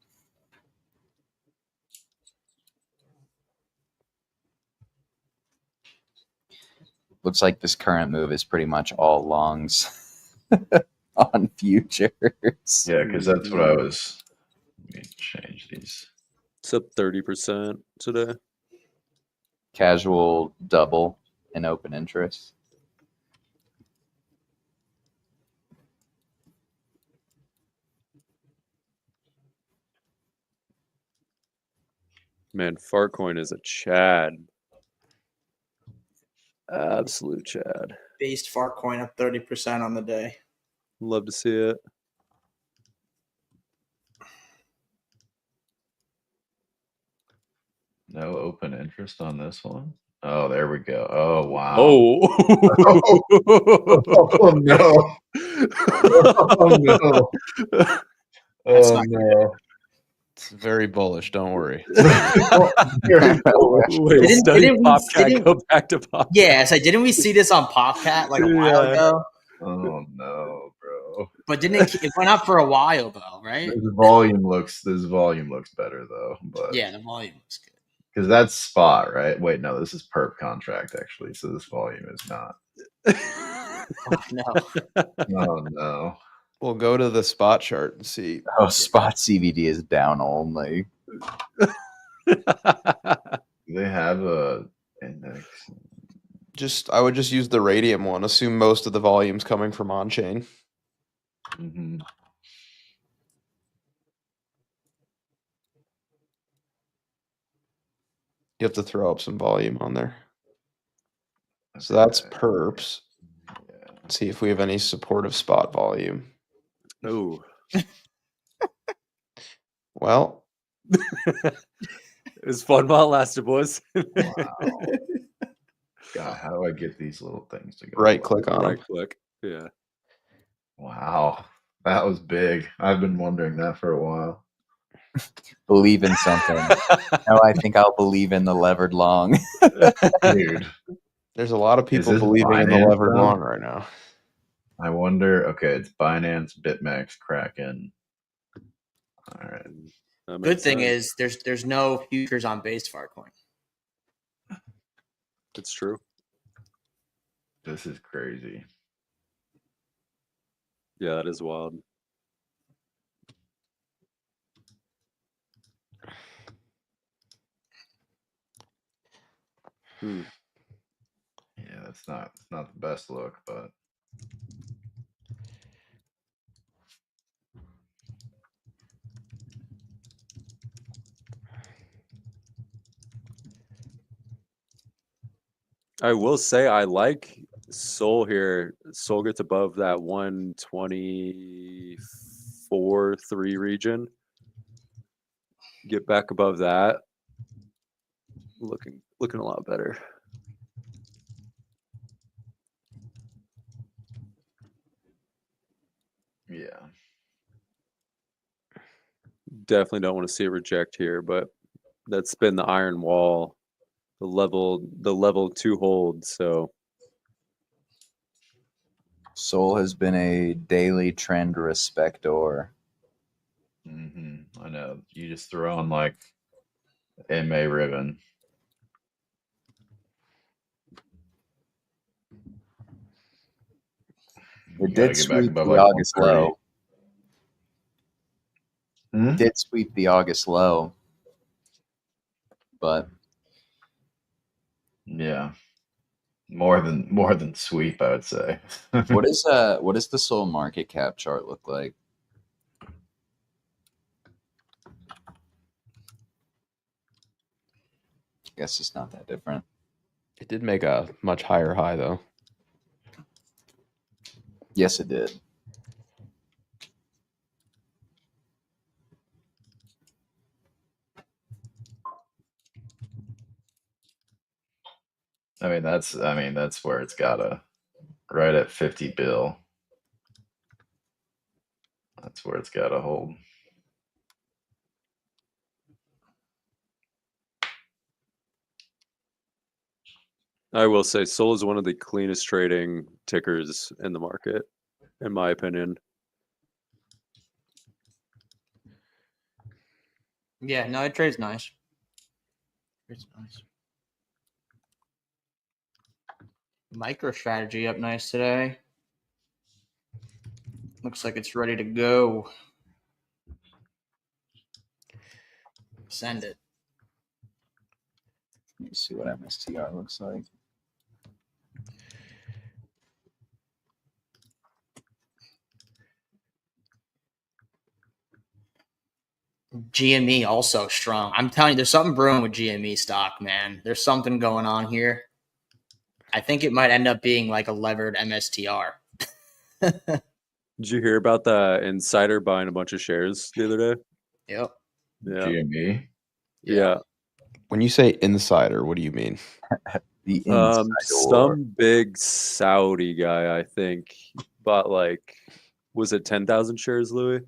[SPEAKER 1] looks like this current move is pretty much all longs on futures.
[SPEAKER 2] Yeah, because that's what I was. Let me change these.
[SPEAKER 4] It's up 30% today.
[SPEAKER 1] Casual double in open interest.
[SPEAKER 4] Man, Fartcoin is a Chad. Absolute Chad.
[SPEAKER 5] Based Fartcoin up 30% on the day.
[SPEAKER 4] Love to see it.
[SPEAKER 2] No open interest on this one. Oh, there we go. Oh, wow.
[SPEAKER 4] Oh.
[SPEAKER 2] Oh, no. Oh, no.
[SPEAKER 5] That's
[SPEAKER 2] Oh,
[SPEAKER 5] not
[SPEAKER 2] no.
[SPEAKER 3] It's very bullish. Don't worry.
[SPEAKER 2] Very bullish.
[SPEAKER 4] Wait,
[SPEAKER 5] Didn't we-
[SPEAKER 4] Popcat go back to Popcat.
[SPEAKER 5] Yeah, so didn't we see this on Popcat like a while
[SPEAKER 4] Yeah.
[SPEAKER 5] ago?
[SPEAKER 2] Oh, no, bro.
[SPEAKER 5] But it went up for a while though, right?
[SPEAKER 2] This volume looks better, though. But
[SPEAKER 5] Yeah, the volume looks good.
[SPEAKER 2] because that's spot, right? Wait, no, this is perp contract, actually. So this volume is not.
[SPEAKER 5] Oh, no.
[SPEAKER 2] Oh, no.
[SPEAKER 3] We'll go to the spot chart and see.
[SPEAKER 1] Oh, spot CBD is down only.
[SPEAKER 2] Do they have a index?
[SPEAKER 3] I would just use the Radium one. Assume most of the volume's coming from on chain.
[SPEAKER 2] Mm-hmm.
[SPEAKER 3] You have to throw up some volume on there. So that's perps.
[SPEAKER 2] Yeah.
[SPEAKER 3] Let's see if we have any supportive spot volume.
[SPEAKER 4] Oh.
[SPEAKER 3] Well,
[SPEAKER 4] It was fun while it lasted, boys.
[SPEAKER 2] Wow. God, how do I get these little things to go?
[SPEAKER 3] Right
[SPEAKER 2] away?
[SPEAKER 3] click on
[SPEAKER 4] Right
[SPEAKER 3] them.
[SPEAKER 4] click. Yeah.
[SPEAKER 2] Wow, that was big. I've been wondering that for a while.
[SPEAKER 1] Believe in something. No, I think I'll believe in the levered long.
[SPEAKER 2] Dude,
[SPEAKER 3] There's a lot of people
[SPEAKER 2] this
[SPEAKER 3] believing in the
[SPEAKER 2] Binance,
[SPEAKER 3] levered
[SPEAKER 2] though?
[SPEAKER 3] long right now.
[SPEAKER 2] I wonder. Okay, it's Binance, BitMEX, Kraken. All right.
[SPEAKER 4] That
[SPEAKER 5] Good
[SPEAKER 4] makes
[SPEAKER 5] thing
[SPEAKER 4] sense.
[SPEAKER 5] is there's no futures on base Farcoin.
[SPEAKER 4] It's true.
[SPEAKER 2] This is crazy.
[SPEAKER 4] Yeah, that is wild. Hmm.
[SPEAKER 2] Yeah, it's not the best look, but
[SPEAKER 4] I will say I like Sol here. Sol gets above that 124.3 region. Get back above that. Looking a lot better.
[SPEAKER 2] yeah.
[SPEAKER 4] Definitely don't want to see a reject here, but that's been the iron wall, the level 2 hold. So
[SPEAKER 1] Sol has been a daily trend respector.
[SPEAKER 2] I know. You just throw on like MA ribbon. You
[SPEAKER 1] It
[SPEAKER 2] gotta
[SPEAKER 1] did
[SPEAKER 2] get back
[SPEAKER 1] sweep
[SPEAKER 2] above
[SPEAKER 1] the
[SPEAKER 2] like
[SPEAKER 1] August
[SPEAKER 2] 130.
[SPEAKER 1] low. It did sweep the August low, but
[SPEAKER 2] Yeah. More than sweep, I would say.
[SPEAKER 1] what does the Sol market cap chart look like? Guess it's not that different.
[SPEAKER 3] It did make a much higher high though.
[SPEAKER 1] Yes, it did.
[SPEAKER 2] I mean that's where it's gotta right at 50 bill. That's where it's gotta hold.
[SPEAKER 4] I will say Sol is one of the cleanest trading tickers in the market, in my opinion.
[SPEAKER 5] Yeah, no, it trades nice. Trades nice. MicroStrategy up nice today. Looks like it's ready to go. Send it.
[SPEAKER 1] Let me see what MSTR looks like.
[SPEAKER 5] GME also strong. I'm telling you, there's something brewing with GME stock, man. There's something going on here. I think it might end up being like a levered MSTR.
[SPEAKER 4] Did you hear about the insider buying a bunch of shares the other day?
[SPEAKER 5] Yep.
[SPEAKER 4] Yeah.
[SPEAKER 2] GME.
[SPEAKER 4] Yeah.
[SPEAKER 3] When you say insider, what do you mean?
[SPEAKER 1] The insider.
[SPEAKER 4] Some big Saudi guy, I think, bought like, was it 10,000 shares, Louis?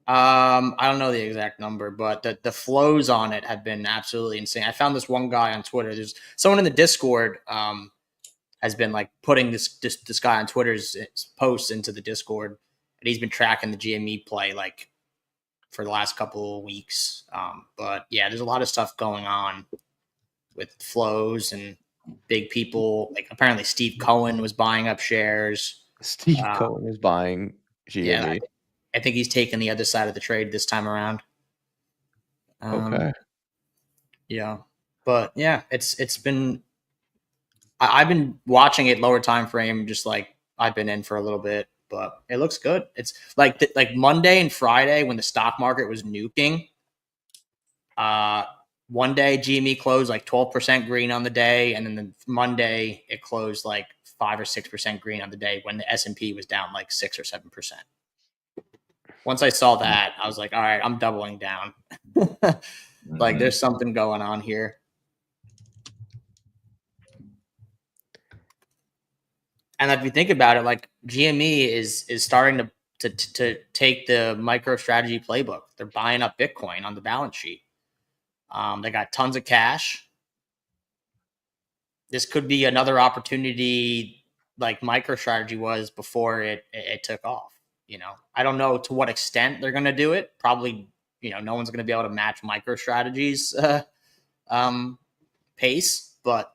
[SPEAKER 5] I don't know the exact number, but the flows on it have been absolutely insane. I found this one guy on Twitter. There's someone in the Discord has been like putting this guy on Twitter's posts into the Discord, and he's been tracking the GME play like for the last couple of weeks. But yeah, there's a lot of stuff going on with flows and big people. Like apparently Steve Cohen was buying up shares.
[SPEAKER 3] Steve Cohen is buying GME.
[SPEAKER 5] Yeah, I think he's taking the other side of the trade this time around.
[SPEAKER 3] Okay.
[SPEAKER 5] Yeah, but yeah, it's been. I've been watching it lower time frame, just like I've been in for a little bit, but it looks good. It's like like Monday and Friday when the stock market was nuking. One day GME closed like 12% green on the day, and then the Monday it closed like 5 or 6% green on the day when the S&P was down like 6 or 7%. Once I saw that, I was like, all right, I'm doubling down. Like there's something going on here. And if you think about it, like GME is starting to take the MicroStrategy playbook. They're buying up Bitcoin on the balance sheet. They got tons of cash. This could be another opportunity like MicroStrategy was before it took off. You know, I don't know to what extent they're going to do it. Probably, you know, no one's going to be able to match MicroStrategy's pace, but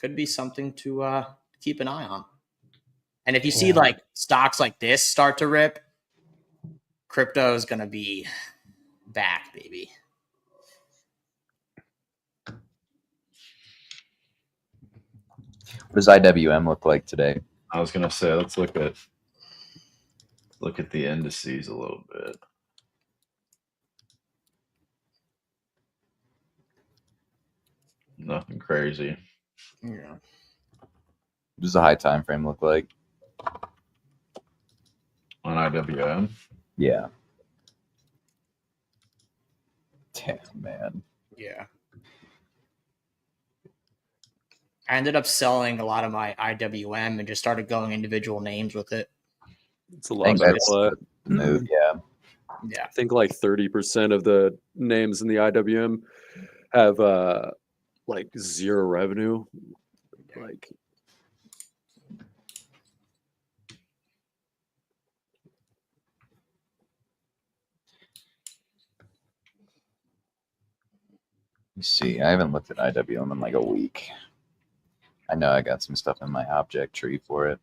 [SPEAKER 5] could be something to keep an eye on. And if you see like stocks like this start to rip, crypto is going to be back, baby.
[SPEAKER 1] What does IWM look like today?
[SPEAKER 2] I was gonna say, let's look at the indices a little bit. Nothing crazy.
[SPEAKER 5] Yeah.
[SPEAKER 1] What does the high time frame look like?
[SPEAKER 2] On IWM,
[SPEAKER 1] Yeah. Damn, man.
[SPEAKER 5] Yeah. I ended up selling a lot of my IWM and just started going individual names with it.
[SPEAKER 4] It's a
[SPEAKER 1] I
[SPEAKER 4] lot
[SPEAKER 1] think
[SPEAKER 4] better
[SPEAKER 1] that's
[SPEAKER 4] play.
[SPEAKER 1] the move, yeah.
[SPEAKER 5] Yeah.
[SPEAKER 4] I think like 30% of the names in the IWM have like zero revenue. Like
[SPEAKER 1] You see, I haven't looked at IWM in like a week. I know I got some stuff in my object tree for it.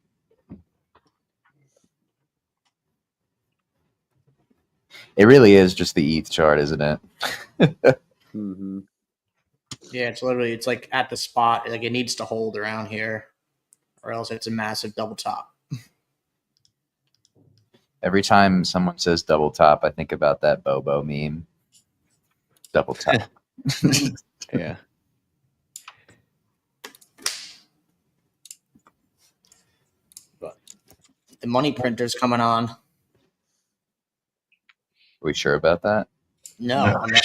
[SPEAKER 1] It really is just the ETH chart, isn't it?
[SPEAKER 4] mm-hmm.
[SPEAKER 5] Yeah, it's like at the spot. Like it needs to hold around here, or else it's a massive double top.
[SPEAKER 1] Every time someone says double top, I think about that Bobo meme. Double top.
[SPEAKER 3] Yeah.
[SPEAKER 5] But the money printer's coming on.
[SPEAKER 1] Are we sure about that?
[SPEAKER 5] No, I'm not,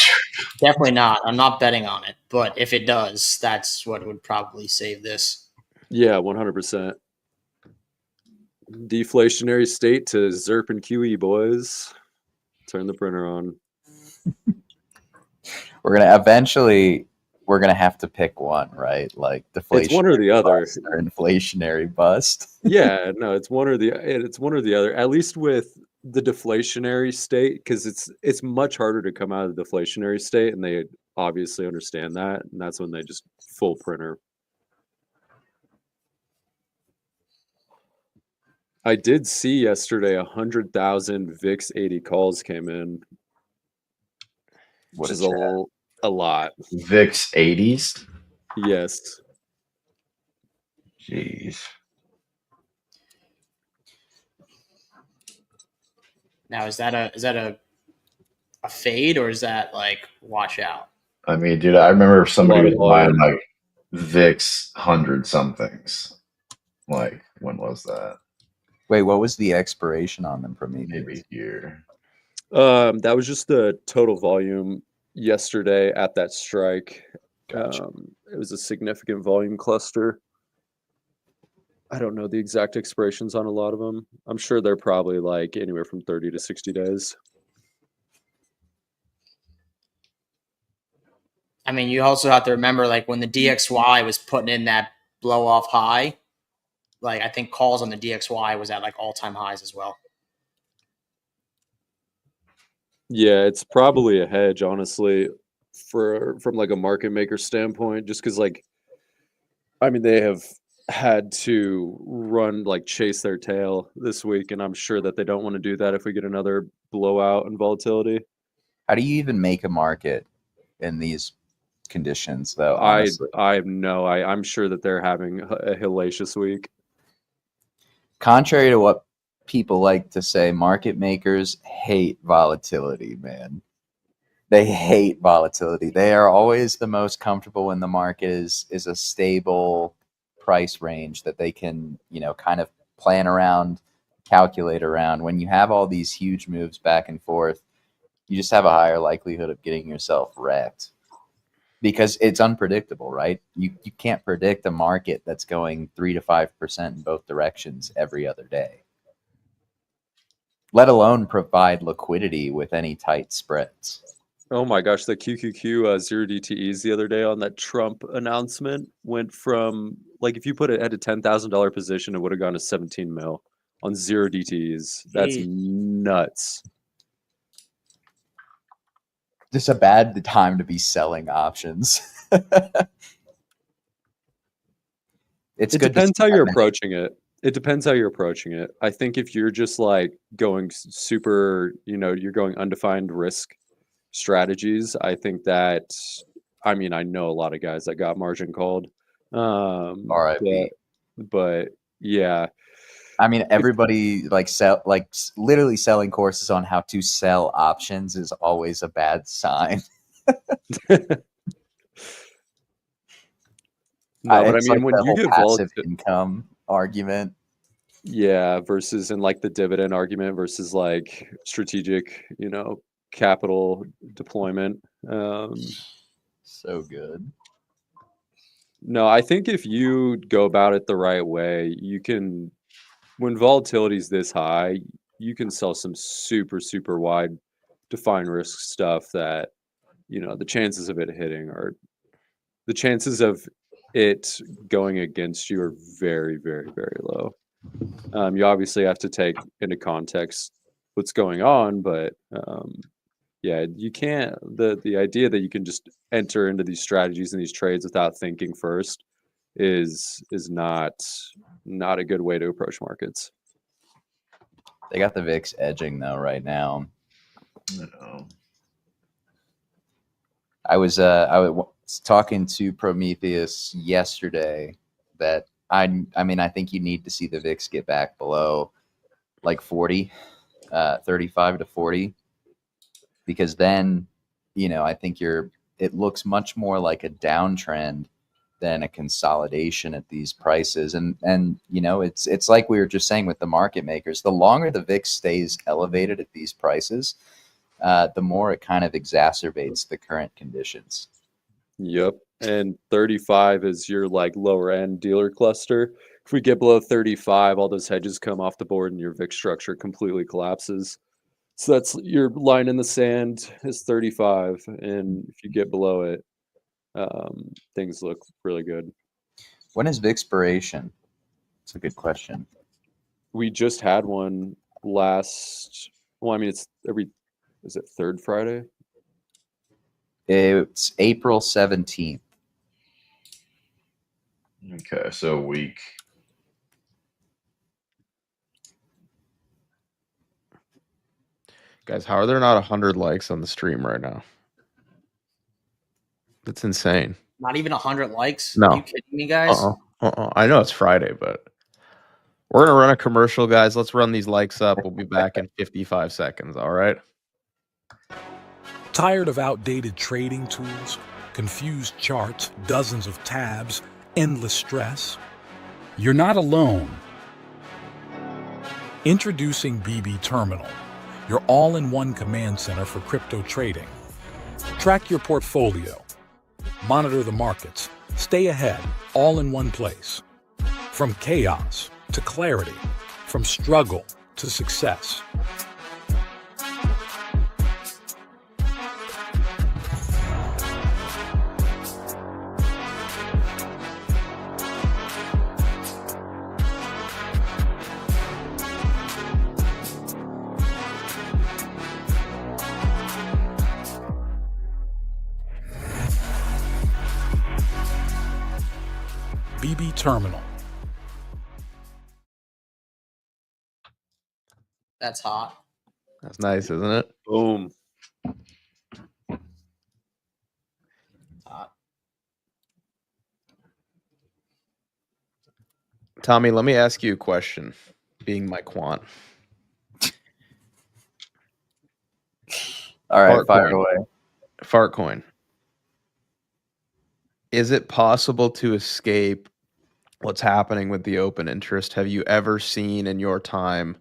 [SPEAKER 5] definitely not. I'm not betting on it. But if it does, that's what would probably save this.
[SPEAKER 4] Yeah, 100%. Deflationary state to ZERP and QE, boys. Turn the printer on.
[SPEAKER 1] We're gonna have to pick one, right? Like deflation.
[SPEAKER 4] It's one or the other.
[SPEAKER 1] Or inflationary bust.
[SPEAKER 4] Yeah, no, it's one or the other. At least with the deflationary state, because it's much harder to come out of the deflationary state, and they obviously understand that, and that's when they just full printer. I did see yesterday 100,000 VIX 80 calls came in, which is a lot.
[SPEAKER 2] VIX 80s.
[SPEAKER 4] Yes.
[SPEAKER 2] Jeez.
[SPEAKER 5] Now is that a fade, or is that like wash out?
[SPEAKER 2] I mean, dude, I remember somebody was
[SPEAKER 4] Lot of
[SPEAKER 2] buying
[SPEAKER 4] volume.
[SPEAKER 2] like VIX 100 somethings. Like, when was that?
[SPEAKER 1] Wait, what was the expiration on them from me?
[SPEAKER 2] Maybe here.
[SPEAKER 4] That was just the total volume yesterday at that strike.
[SPEAKER 1] Gotcha.
[SPEAKER 4] It was a significant volume cluster. I don't know the exact expirations on a lot of them. I'm sure they're probably like anywhere from 30 to 60 days.
[SPEAKER 5] I mean, you also have to remember, like when the DXY was putting in that blow off high, like I think calls on the DXY was at like all time highs as well.
[SPEAKER 4] Yeah, it's probably a hedge, honestly, from like a market maker standpoint, just because like, I mean, they have had to chase their tail this week, and I'm sure that they don't want to do that if we get another blowout in volatility.
[SPEAKER 1] How do you even make a market in these conditions, though? Honestly,
[SPEAKER 4] I'm sure that they're having a hellacious week.
[SPEAKER 1] Contrary to what people like to say, market makers hate volatility, man. They hate volatility. They are always the most comfortable when the market is a stable price range that they can, kind of plan around, calculate around. When you have all these huge moves back and forth, you just have a higher likelihood of getting yourself wrecked. because it's unpredictable, right? You can't predict a market that's going 3 to 5% in both directions every other day, let alone provide liquidity with any tight spreads.
[SPEAKER 4] Oh my gosh, the QQQ 0 DTEs the other day on that Trump announcement went from, like, if you put it at a $10,000 position, it would have gone to 17 mil on 0 DTEs. That's
[SPEAKER 5] Jeez.
[SPEAKER 4] nuts.
[SPEAKER 1] Just a bad time to be selling options. It
[SPEAKER 4] depends how you're approaching it. It depends how you're approaching it. I think if you're just like going super, you're going undefined risk strategies, I think that, I mean, I know a lot of guys that got margin called.
[SPEAKER 1] RIP.
[SPEAKER 4] But yeah.
[SPEAKER 1] I mean, everybody literally selling courses on how to sell options is always a bad sign.
[SPEAKER 4] No, but I
[SPEAKER 1] It's
[SPEAKER 4] mean,
[SPEAKER 1] like
[SPEAKER 4] when
[SPEAKER 1] the
[SPEAKER 4] you
[SPEAKER 1] whole
[SPEAKER 4] get
[SPEAKER 1] passive income argument.
[SPEAKER 4] yeah, versus in like the dividend argument versus like strategic, capital deployment.
[SPEAKER 1] So good.
[SPEAKER 4] No, I think if you go about it the right way, you can, when volatility is this high, you can sell some super, super wide defined risk stuff that, the chances of it hitting are, the chances of it going against you are very, very, very low. You obviously have to take into context what's going on, but yeah, you can't, the idea that you can just enter into these strategies and these trades without thinking first is not a good way to approach markets.
[SPEAKER 1] They got the VIX edging though right now. I was talking to Prometheus yesterday that I mean I think you need to see the VIX get back below like 40, 35 to 40, because then I think it looks much more like a downtrend than a consolidation at these prices. And it's like we were just saying with the market makers, the longer the VIX stays elevated at these prices, the more it kind of exacerbates the current conditions.
[SPEAKER 4] Yep. And 35 is your like lower end dealer cluster. If we get below 35, all those hedges come off the board and your VIX structure completely collapses. So that's your line in the sand is 35. And if you get below it, things look really good.
[SPEAKER 1] When is VIXpiration? It's a good question.
[SPEAKER 4] We just had one last, well, I mean, is it third Friday?
[SPEAKER 1] It's April 17th.
[SPEAKER 2] Okay, so a week.
[SPEAKER 3] Guys, how are there not 100 likes on the stream right now? That's insane.
[SPEAKER 5] Not even 100 likes?
[SPEAKER 3] No.
[SPEAKER 5] Are you kidding me, guys?
[SPEAKER 3] I know it's Friday, but we're going to run a commercial, guys. Let's run these likes up. We'll be back in 55 seconds, all right?
[SPEAKER 6] Tired of outdated trading tools, confused charts, dozens of tabs, endless stress? You're not alone. Introducing BB Terminal, your all-in-one command center for crypto trading. Track your portfolio, monitor the markets, stay ahead, all in one place. From chaos to clarity, from struggle to success. BB Terminal.
[SPEAKER 5] That's hot.
[SPEAKER 3] That's nice, isn't it?
[SPEAKER 4] Boom.
[SPEAKER 5] Hot.
[SPEAKER 3] Tommy, let me ask you a question, being my quant.
[SPEAKER 1] All right, fire away.
[SPEAKER 3] Fartcoin. Is it possible to escape what's happening with the open interest? Have you ever seen in your time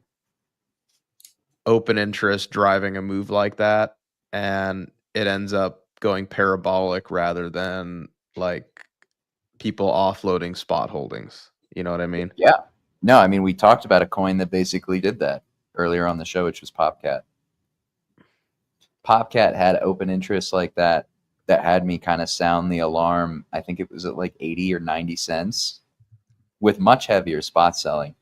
[SPEAKER 3] open interest driving a move like that and it ends up going parabolic rather than like people offloading spot holdings. You know what I mean?
[SPEAKER 1] Yeah. No, I mean, we talked about a coin that basically did that earlier on the show, which was Popcat. Popcat had open interest like that had me kind of sound the alarm. I think it was at like 80 or 90 cents with much heavier spot selling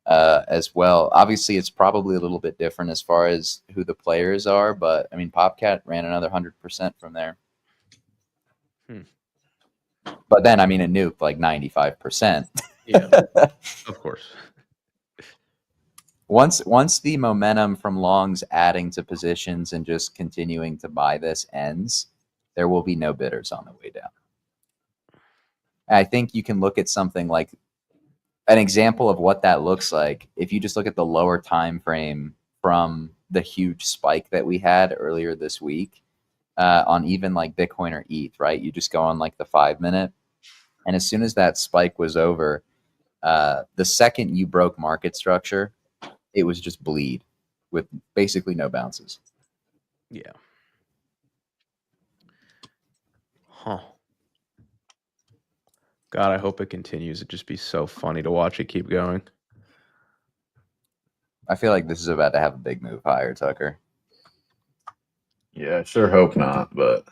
[SPEAKER 1] as well. Obviously, it's probably a little bit different as far as who the players are, but I mean, Popcat ran another 100% from there. But then, I mean, it nuked like 95%.
[SPEAKER 3] Yeah, of course.
[SPEAKER 1] Once the momentum from longs adding to positions and just continuing to buy this ends, there will be no bidders on the way down. And I think you can look at something like an example of what that looks like. If you just look at the lower time frame from the huge spike that we had earlier this week on even like Bitcoin or ETH, right? You just go on like the 5-minute, and as soon as that spike was over, the second you broke market structure, it was just bleed with basically no bounces.
[SPEAKER 3] Yeah. Huh. God, I hope it continues. It'd just be so funny to watch it keep going.
[SPEAKER 1] I feel like this is about to have a big move higher, Tucker.
[SPEAKER 2] Yeah, I sure hope not, but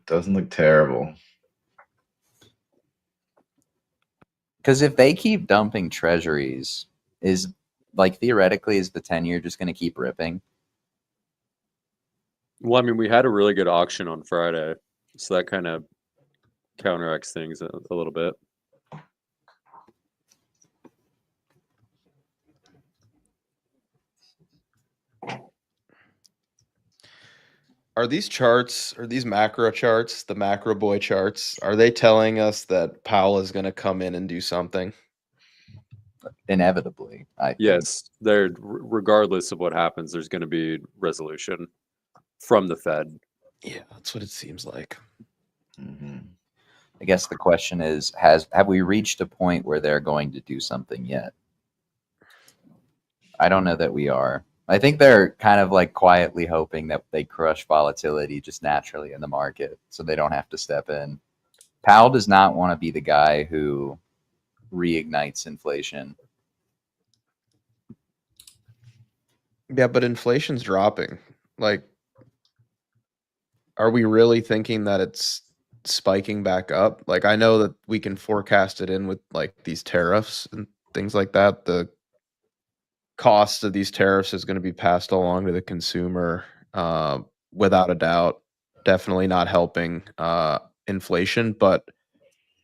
[SPEAKER 2] doesn't look terrible.
[SPEAKER 1] Because if they keep dumping treasuries, is like theoretically, is the 10-year just going to keep ripping?
[SPEAKER 4] Well, I mean, we had a really good auction on Friday, so that kind of counteracts things a little bit.
[SPEAKER 3] Are these charts, or these macro charts, the macro boy charts, are they telling us that Powell is going to come in and do something?
[SPEAKER 1] Inevitably, I think.
[SPEAKER 4] Yes, there. Regardless of what happens, there's going to be resolution from the Fed.
[SPEAKER 3] Yeah, that's what it seems like.
[SPEAKER 2] Mm-hmm.
[SPEAKER 1] I guess the question is, have we reached a point where they're going to do something yet? I don't know that we are. I think they're kind of like quietly hoping that they crush volatility just naturally in the market so they don't have to step in. Powell does not want to be the guy who reignites inflation.
[SPEAKER 3] Yeah, but inflation's dropping. Like, are we really thinking that it's spiking back up? Like, I know that we can forecast it in with like these tariffs and things like that. The cost of these tariffs is going to be passed along to the consumer without a doubt. Definitely not helping inflation, but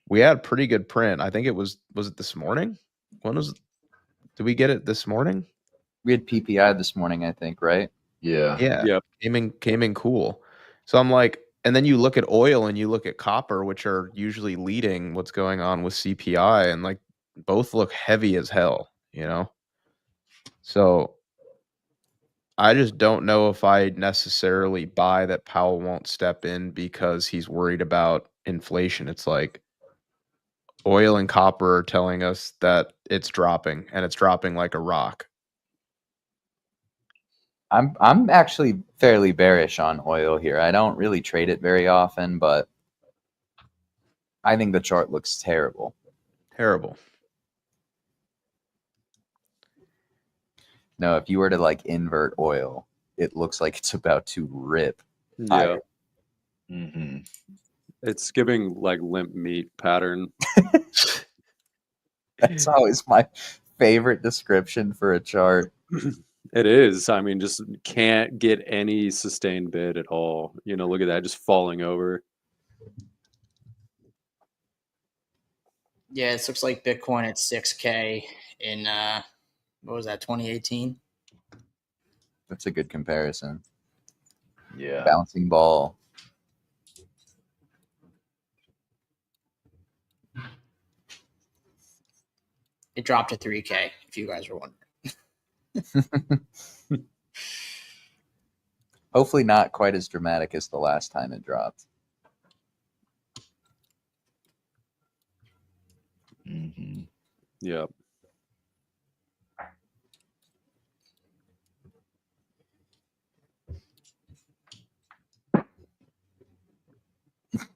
[SPEAKER 3] we had pretty good print. I think it was it this morning? Did we get it this morning?
[SPEAKER 1] We had PPI this morning, I think, right?
[SPEAKER 2] Yeah.
[SPEAKER 3] Yeah.
[SPEAKER 4] Yep.
[SPEAKER 3] Came in cool. So I'm like, and then you look at oil and you look at copper, which are usually leading what's going on with CPI, and like both look heavy as hell, you know? So I just don't know if I necessarily buy that Powell won't step in because he's worried about inflation. It's like oil and copper are telling us that it's dropping, and it's dropping like a rock.
[SPEAKER 1] I'm actually fairly bearish on oil here. I don't really trade it very often, but I think the chart looks terrible.
[SPEAKER 3] Terrible.
[SPEAKER 1] No, if you were to like invert oil, it looks like it's about to rip.
[SPEAKER 4] Yeah,
[SPEAKER 1] higher.
[SPEAKER 2] Mm-hmm.
[SPEAKER 4] it's giving like limp meat pattern.
[SPEAKER 1] That's always my favorite description for a chart.
[SPEAKER 4] It is. I mean, just can't get any sustained bid at all. You know, look at that, just falling over.
[SPEAKER 5] Yeah, it looks like Bitcoin at 6K in what was that, 2018?
[SPEAKER 1] That's a good comparison.
[SPEAKER 2] Yeah.
[SPEAKER 1] Bouncing ball.
[SPEAKER 5] It dropped to 3K, if you guys were wondering.
[SPEAKER 1] Hopefully not quite as dramatic as the last time it dropped.
[SPEAKER 2] Mm-hmm.
[SPEAKER 4] Yeah.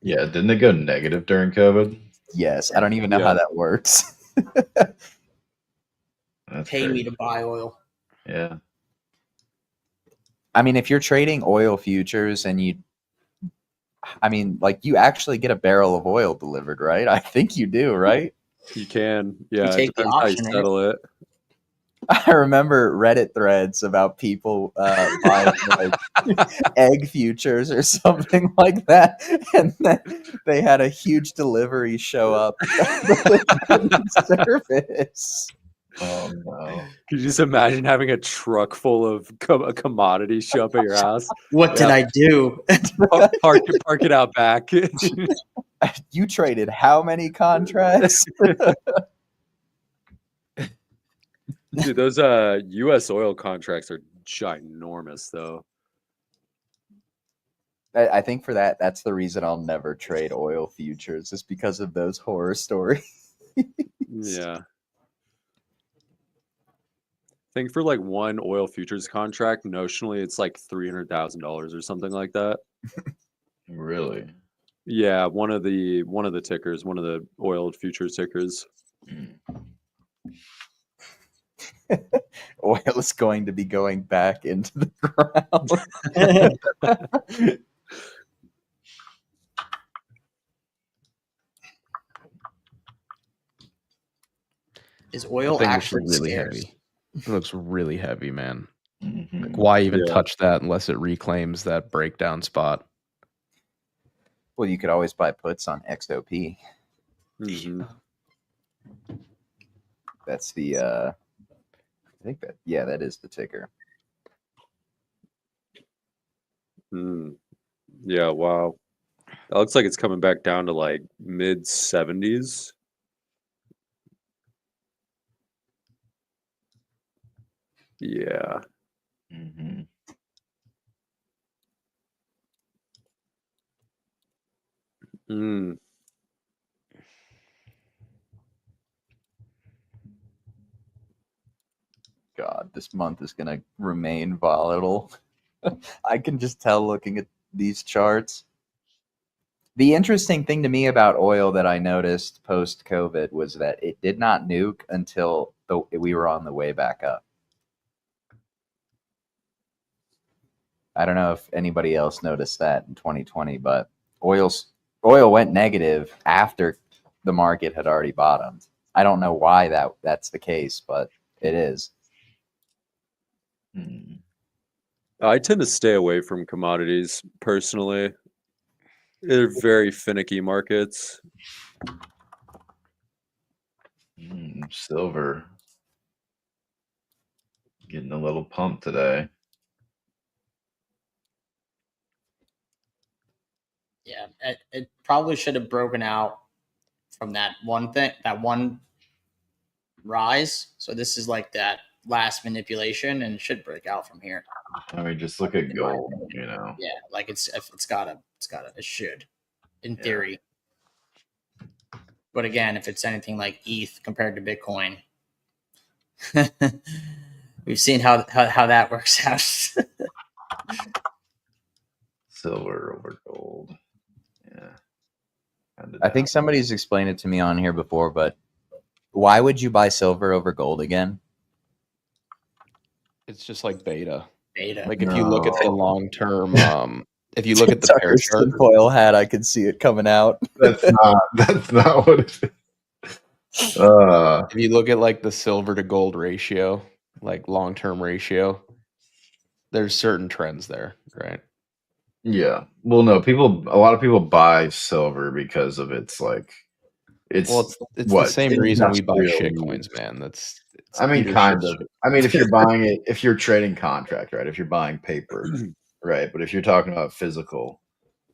[SPEAKER 2] Yeah, didn't they go negative during COVID?
[SPEAKER 1] Yes, I don't even know how
[SPEAKER 4] Yeah.
[SPEAKER 1] that works.
[SPEAKER 2] That's
[SPEAKER 5] Pay me
[SPEAKER 2] crazy.
[SPEAKER 5] to buy oil.
[SPEAKER 2] Yeah.
[SPEAKER 1] I mean, if you're trading oil futures and you actually get a barrel of oil delivered, right? I think you do, right?
[SPEAKER 4] You can. Yeah, it
[SPEAKER 5] take the
[SPEAKER 4] depends how you
[SPEAKER 5] option, ain't it?
[SPEAKER 4] settle it.
[SPEAKER 1] I remember Reddit threads about people buying like egg futures or something like that, and then they had a huge delivery show up service.
[SPEAKER 2] Oh no.
[SPEAKER 4] Could you just imagine having a truck full of a commodity show up at your house?
[SPEAKER 5] What did
[SPEAKER 4] Yeah.
[SPEAKER 5] I do?
[SPEAKER 4] Park it out back.
[SPEAKER 1] You traded how many contracts?
[SPEAKER 4] Dude, those U.S. oil contracts are ginormous, though.
[SPEAKER 1] I think for that's the reason I'll never trade oil futures, is because of those horror stories.
[SPEAKER 4] Yeah. I think for like one oil futures contract, notionally, it's like $300,000 or something like that.
[SPEAKER 2] Really?
[SPEAKER 4] Yeah, one of the tickers, one of the oil futures tickers.
[SPEAKER 2] Mm.
[SPEAKER 1] Oil is going to be going back into the ground.
[SPEAKER 5] Is oil
[SPEAKER 3] Thing looks
[SPEAKER 5] actually
[SPEAKER 3] really
[SPEAKER 5] scarce?
[SPEAKER 3] heavy. It looks really heavy, man.
[SPEAKER 2] Mhm.
[SPEAKER 3] Like, why even
[SPEAKER 4] Yeah.
[SPEAKER 3] touch that unless it reclaims that breakdown spot?
[SPEAKER 1] Well, you could always buy puts on XOP.
[SPEAKER 4] hmm
[SPEAKER 1] That's the I think that is the ticker.
[SPEAKER 4] Mm. Yeah, wow. That looks like it's coming back down to like mid 70s. Yeah.
[SPEAKER 2] Mhm.
[SPEAKER 4] Mm.
[SPEAKER 1] God, this month is going to remain volatile. I can just tell looking at these charts. The interesting thing to me about oil that I noticed post COVID was that it did not nuke until we were on the way back up. I don't know if anybody else noticed that in 2020, but oil went negative after the market had already bottomed. I don't know why that's the case, but it is.
[SPEAKER 2] Mm.
[SPEAKER 4] I tend to stay away from commodities personally. They're very finicky markets.
[SPEAKER 2] Silver getting a little pump today.
[SPEAKER 5] Yeah, it probably should have broken out from that one rise. So this is like that last manipulation, and it should break out from here.
[SPEAKER 2] I mean, just look at
[SPEAKER 5] In my
[SPEAKER 2] gold,
[SPEAKER 5] opinion.
[SPEAKER 2] you know.
[SPEAKER 5] Yeah, like it should, in
[SPEAKER 2] Yeah.
[SPEAKER 5] theory. But again, if it's anything like ETH compared to Bitcoin, we've seen how that works out.
[SPEAKER 2] Silver over gold. Yeah. Kinda
[SPEAKER 1] I think
[SPEAKER 2] down.
[SPEAKER 1] somebody's explained it to me on here before, but why would you buy silver over gold again?
[SPEAKER 3] It's just like beta.
[SPEAKER 5] Beta.
[SPEAKER 3] Like if you look at the
[SPEAKER 2] No.
[SPEAKER 3] long term, if you look at the pair
[SPEAKER 1] Tucker's
[SPEAKER 3] chart,
[SPEAKER 1] tinfoil hat, I could see it coming out.
[SPEAKER 2] That's not what it is.
[SPEAKER 3] if you look at like the silver to gold ratio, like long term ratio, there's certain trends there, right?
[SPEAKER 2] Yeah. Well, no, a lot of people buy silver because of its like it's
[SPEAKER 3] Well, it's the
[SPEAKER 2] what
[SPEAKER 3] same reason we buy
[SPEAKER 2] industrial
[SPEAKER 3] shit coins,
[SPEAKER 2] use.
[SPEAKER 3] man. It's
[SPEAKER 2] I mean,
[SPEAKER 3] Peter
[SPEAKER 2] kind
[SPEAKER 3] Schiff's
[SPEAKER 2] of.
[SPEAKER 3] shit.
[SPEAKER 2] I mean, if you're buying it, if you're trading contract, right? If you're buying paper, right? But if you're talking about physical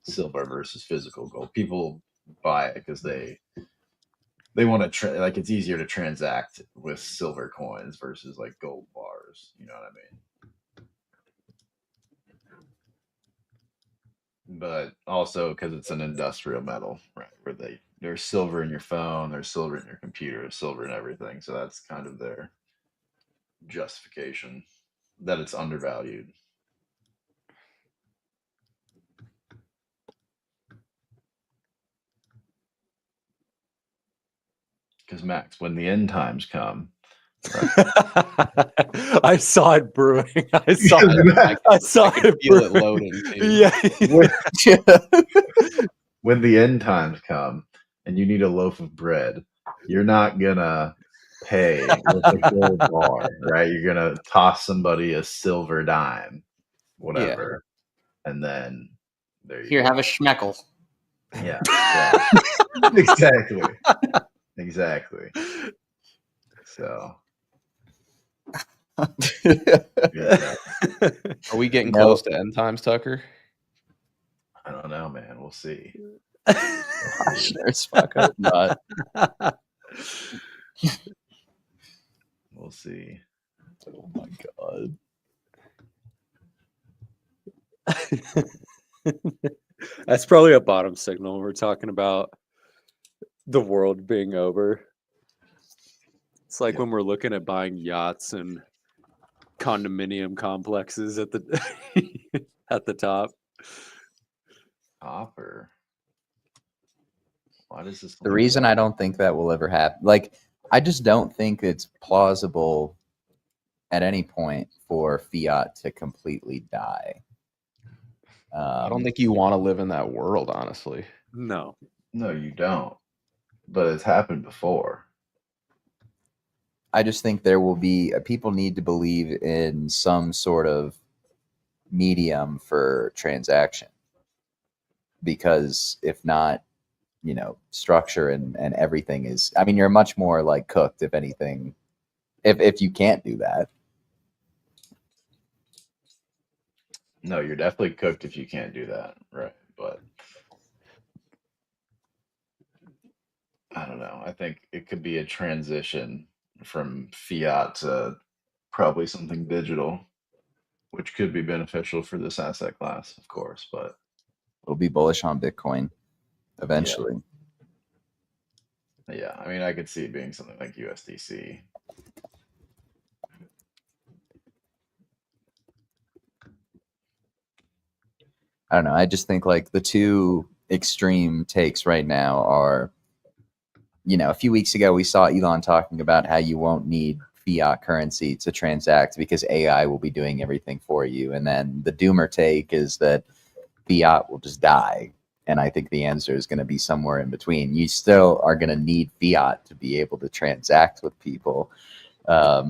[SPEAKER 2] silver versus physical gold, people buy it because they want to like it's easier to transact with silver coins versus like gold bars. You know what I mean? But also because it's an industrial metal, right? Where there's silver in your phone, there's silver in your computer, there's silver in everything. So that's kind of their justification that it's undervalued. Because Max, when the end times come,
[SPEAKER 4] I saw it brewing. I saw it
[SPEAKER 3] Feel it
[SPEAKER 4] brewing.
[SPEAKER 3] loading too.
[SPEAKER 4] Yeah.
[SPEAKER 2] when the end times come and you need a loaf of bread, you're not gonna pay with a gold bar, right? You're gonna toss somebody a silver dime, whatever, and then there you
[SPEAKER 5] Here,
[SPEAKER 2] go.
[SPEAKER 5] have a schmeckle.
[SPEAKER 2] Yeah, exactly. Exactly. So, yeah,
[SPEAKER 3] Are we getting
[SPEAKER 1] No.
[SPEAKER 3] close to end times, Tucker?
[SPEAKER 2] I don't know, man. We'll see.
[SPEAKER 1] Sure as fuck hope not.
[SPEAKER 2] We'll see.
[SPEAKER 1] Oh my god.
[SPEAKER 4] That's probably a bottom signal when we're talking about the world being over. It's like when we're looking at buying yachts and condominium complexes at the at the top.
[SPEAKER 2] Offer. Why does this?
[SPEAKER 1] The reason I don't think that will ever happen, like, I just don't think it's plausible at any point for fiat to completely die.
[SPEAKER 3] I don't think you want to live in that world, honestly.
[SPEAKER 4] No.
[SPEAKER 2] No, you don't. But it's happened before.
[SPEAKER 1] I just think there will be people need to believe in some sort of medium for transaction, because if not, you know, structure and everything is, I mean, you're much more like cooked if anything, if you can't do that.
[SPEAKER 2] No, you're definitely cooked if you can't do that, right? But I don't know. I think it could be a transition from fiat to probably something digital, which could be beneficial for this asset class, of course. But
[SPEAKER 1] It'll be bullish on Bitcoin eventually.
[SPEAKER 2] yeah, I mean, I could see it being something like USDC.
[SPEAKER 1] I don't know. I just think like the two extreme takes right now are, you know, a few weeks ago we saw Elon talking about how you won't need fiat currency to transact because AI will be doing everything for you. And then the doomer take is that fiat will just die. And I think the answer is going to be somewhere in between. You still are going to need fiat to be able to transact with people at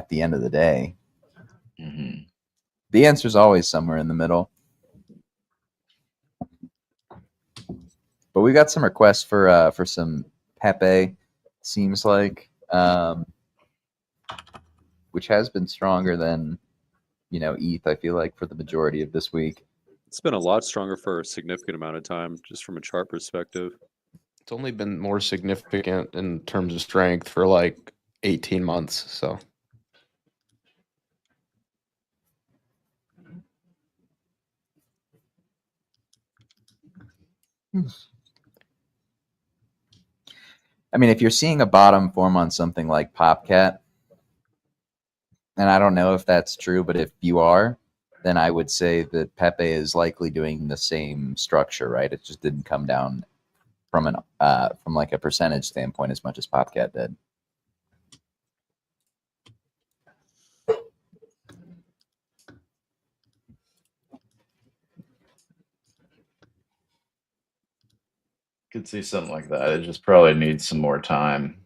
[SPEAKER 1] the end of the day.
[SPEAKER 2] Mm-hmm.
[SPEAKER 1] The answer is always somewhere in the middle. But we got some requests for some Pepe, seems like, which has been stronger than, you know, ETH, I feel like, for the majority of this week.
[SPEAKER 4] It's been a lot stronger for a significant amount of time, just from a chart perspective.
[SPEAKER 3] It's only been more significant in terms of strength for like 18 months. So
[SPEAKER 1] I mean, if you're seeing a bottom form on something like Popcat, and I don't know if that's true, but if you are, then I would say that Pepe is likely doing the same structure, right? It just didn't come down from from like a percentage standpoint as much as Popcat did.
[SPEAKER 2] Could see something like that. It just probably needs some more time.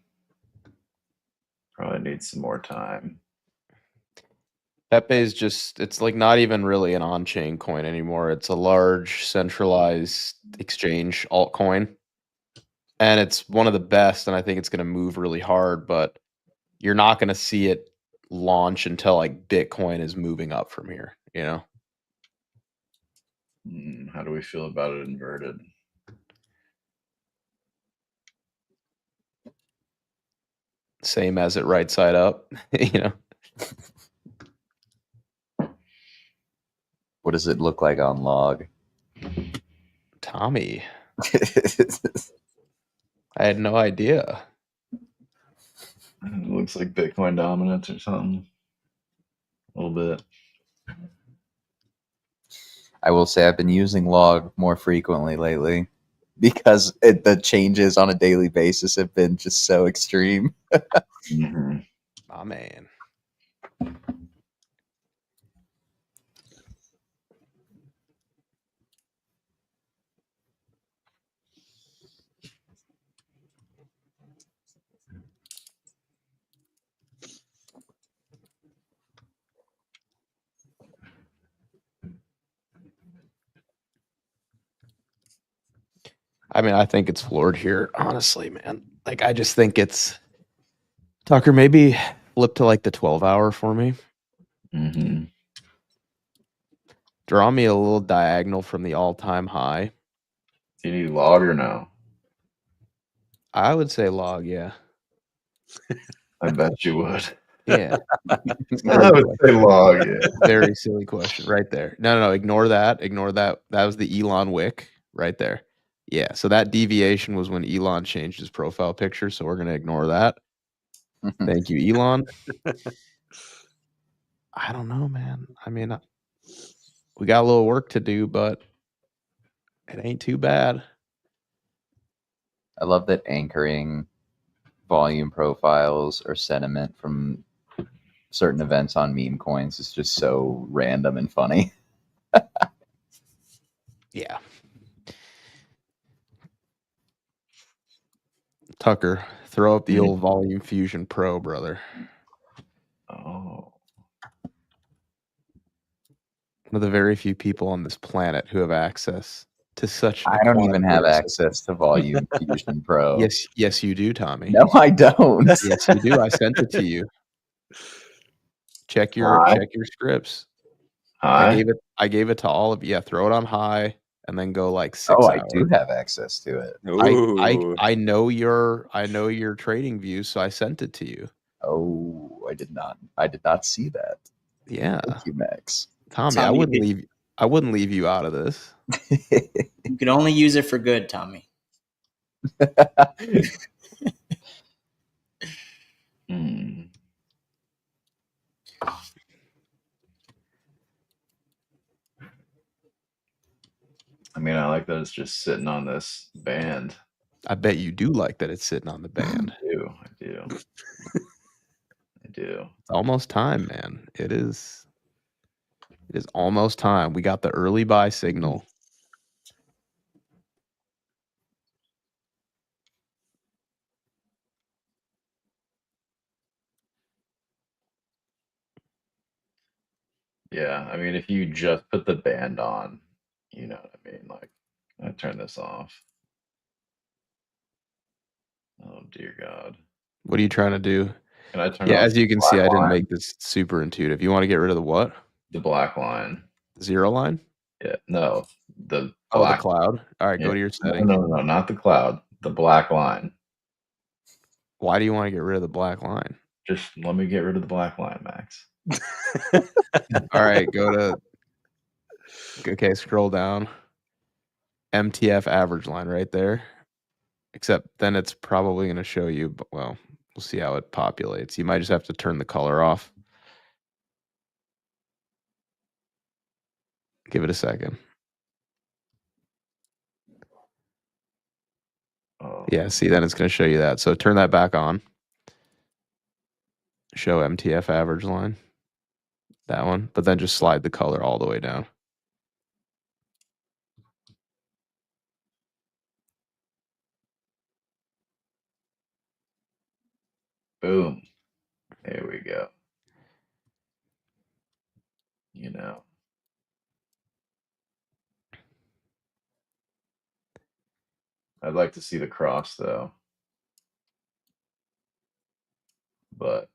[SPEAKER 3] Pepe is just, it's like not even really an on-chain coin anymore. It's a large centralized exchange altcoin. And it's one of the best, and I think it's going to move really hard, but you're not going to see it launch until like Bitcoin is moving up from here, you know?
[SPEAKER 2] How do we feel about it inverted?
[SPEAKER 3] Same as it right side up, you know?
[SPEAKER 1] What does it look like on log?
[SPEAKER 3] Tommy, I had no idea.
[SPEAKER 2] It looks like Bitcoin dominance or something. A little bit.
[SPEAKER 1] I will say I've been using log more frequently lately. because the changes on a daily basis have been just so extreme.
[SPEAKER 2] Mhm.
[SPEAKER 3] My man. I mean, I think it's floored here, honestly, man. Like, I just think it's Tucker. Maybe flip to like the 12-hour for me.
[SPEAKER 2] Mhm.
[SPEAKER 3] Draw me a little diagonal from the all-time high.
[SPEAKER 2] Do you need log or no?
[SPEAKER 3] I would say log, yeah.
[SPEAKER 2] I bet you would.
[SPEAKER 3] Yeah.
[SPEAKER 2] I would say log. Yeah.
[SPEAKER 3] Very silly question right there. No, ignore that. Ignore that. That was the Elon wick right there. Yeah, so that deviation was when Elon changed his profile picture, so we're going to ignore that. Thank you, Elon. I don't know, man. I mean, we got a little work to do, but it ain't too bad.
[SPEAKER 1] I love that anchoring volume profiles or sentiment from certain events on meme coins is just so random and funny.
[SPEAKER 3] Yeah. Tucker, throw up the old Volume Fusion Pro, brother.
[SPEAKER 2] Oh.
[SPEAKER 3] One of the very few people on this planet who have access to such a
[SPEAKER 1] I don't even have
[SPEAKER 3] quantity of
[SPEAKER 1] access to Volume Fusion Pro.
[SPEAKER 3] Yes, you do, Tommy.
[SPEAKER 1] No, I don't.
[SPEAKER 3] Yes, you do. I sent it to you. Check your scripts.
[SPEAKER 2] High?
[SPEAKER 3] I gave it to all of you. Yeah, throw it on high and then go like 6
[SPEAKER 1] Oh,
[SPEAKER 3] hours.
[SPEAKER 1] I do have access to it.
[SPEAKER 4] Ooh.
[SPEAKER 3] I know your trading views, so I sent it to you.
[SPEAKER 1] Oh, I did not see that.
[SPEAKER 3] Yeah.
[SPEAKER 1] Thank you, Max.
[SPEAKER 3] Tommy, I wouldn't leave you out of this.
[SPEAKER 5] You can only use it for good, Tommy.
[SPEAKER 2] Hmm. I mean, I like that it's just sitting on this band.
[SPEAKER 3] I bet you do like that it's sitting on the band.
[SPEAKER 2] I do. I do.
[SPEAKER 3] It's almost time, man. It is almost time. We got the early buy signal.
[SPEAKER 2] Yeah, I mean, if you just put the band on, you know what I mean? Like, I turn this off. Oh, dear God.
[SPEAKER 3] What are you trying to do?
[SPEAKER 2] Can I turn
[SPEAKER 3] Yeah,
[SPEAKER 2] off
[SPEAKER 3] as you
[SPEAKER 2] the
[SPEAKER 3] can see,
[SPEAKER 2] black
[SPEAKER 3] I didn't
[SPEAKER 2] line?
[SPEAKER 3] make this super intuitive. You want to get rid of the what?
[SPEAKER 2] The black line.
[SPEAKER 3] Zero line?
[SPEAKER 2] Yeah, no, the
[SPEAKER 3] Oh, the
[SPEAKER 2] black.
[SPEAKER 3] cloud. All right,
[SPEAKER 2] Yeah.
[SPEAKER 3] go to your
[SPEAKER 2] No,
[SPEAKER 3] settings.
[SPEAKER 2] no, not the cloud. The black line.
[SPEAKER 3] Why do you want to get rid of the black line?
[SPEAKER 2] Just let me get rid of the black line, Max.
[SPEAKER 3] All right, okay, scroll down. MTF average line right there. Except then it's probably going to show you, but well, we'll see how it populates. You might just have to turn the color off. Give it a second.
[SPEAKER 2] Oh.
[SPEAKER 3] Yeah, see, then it's going to show you that. So turn that back on. Show MTF average line. That one. But then just slide the color all the way down.
[SPEAKER 2] Boom. There we go. You know. I'd like to see the cross though. But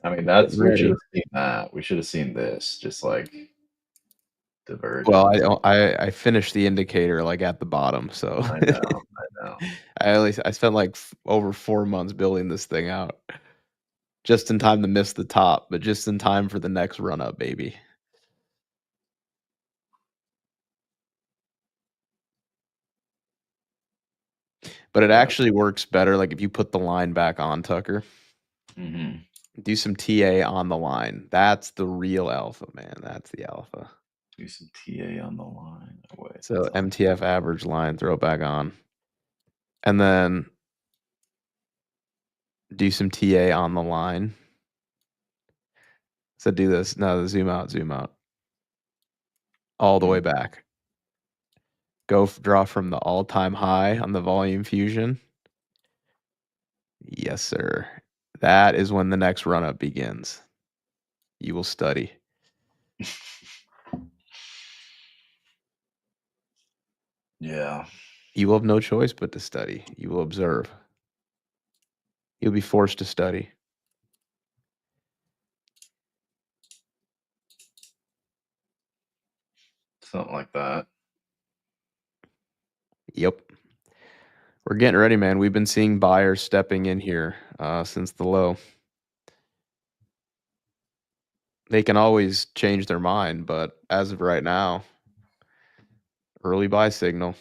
[SPEAKER 2] I mean, we should have seen that. We should have seen this, just like divergence.
[SPEAKER 3] Well, I finished the indicator like at the bottom, so
[SPEAKER 2] I know.
[SPEAKER 3] I spent like over 4 months building this thing out, just in time to miss the top, but just in time for the next run up, baby. But it actually works better, like if you put the line back on, Tucker.
[SPEAKER 2] Mm-hmm.
[SPEAKER 3] Do some TA on the line. That's the real alpha, man. That's the alpha.
[SPEAKER 2] Do some TA on the line. Oh, wait,
[SPEAKER 3] So
[SPEAKER 2] that's on.
[SPEAKER 3] MTF average line, throw it back on. And then do some TA on the line. So do this. No, zoom out. All the way back. Go draw from the all-time high on the volume fusion. Yes, sir. That is when the next run-up begins. You will study.
[SPEAKER 2] Yeah.
[SPEAKER 3] You will have no choice but to study. You will observe. You'll be forced to study.
[SPEAKER 2] Something like that.
[SPEAKER 3] Yep. We're getting ready, man. We've been seeing buyers stepping in here since the low. They can always change their mind, but as of right now, early buy signal.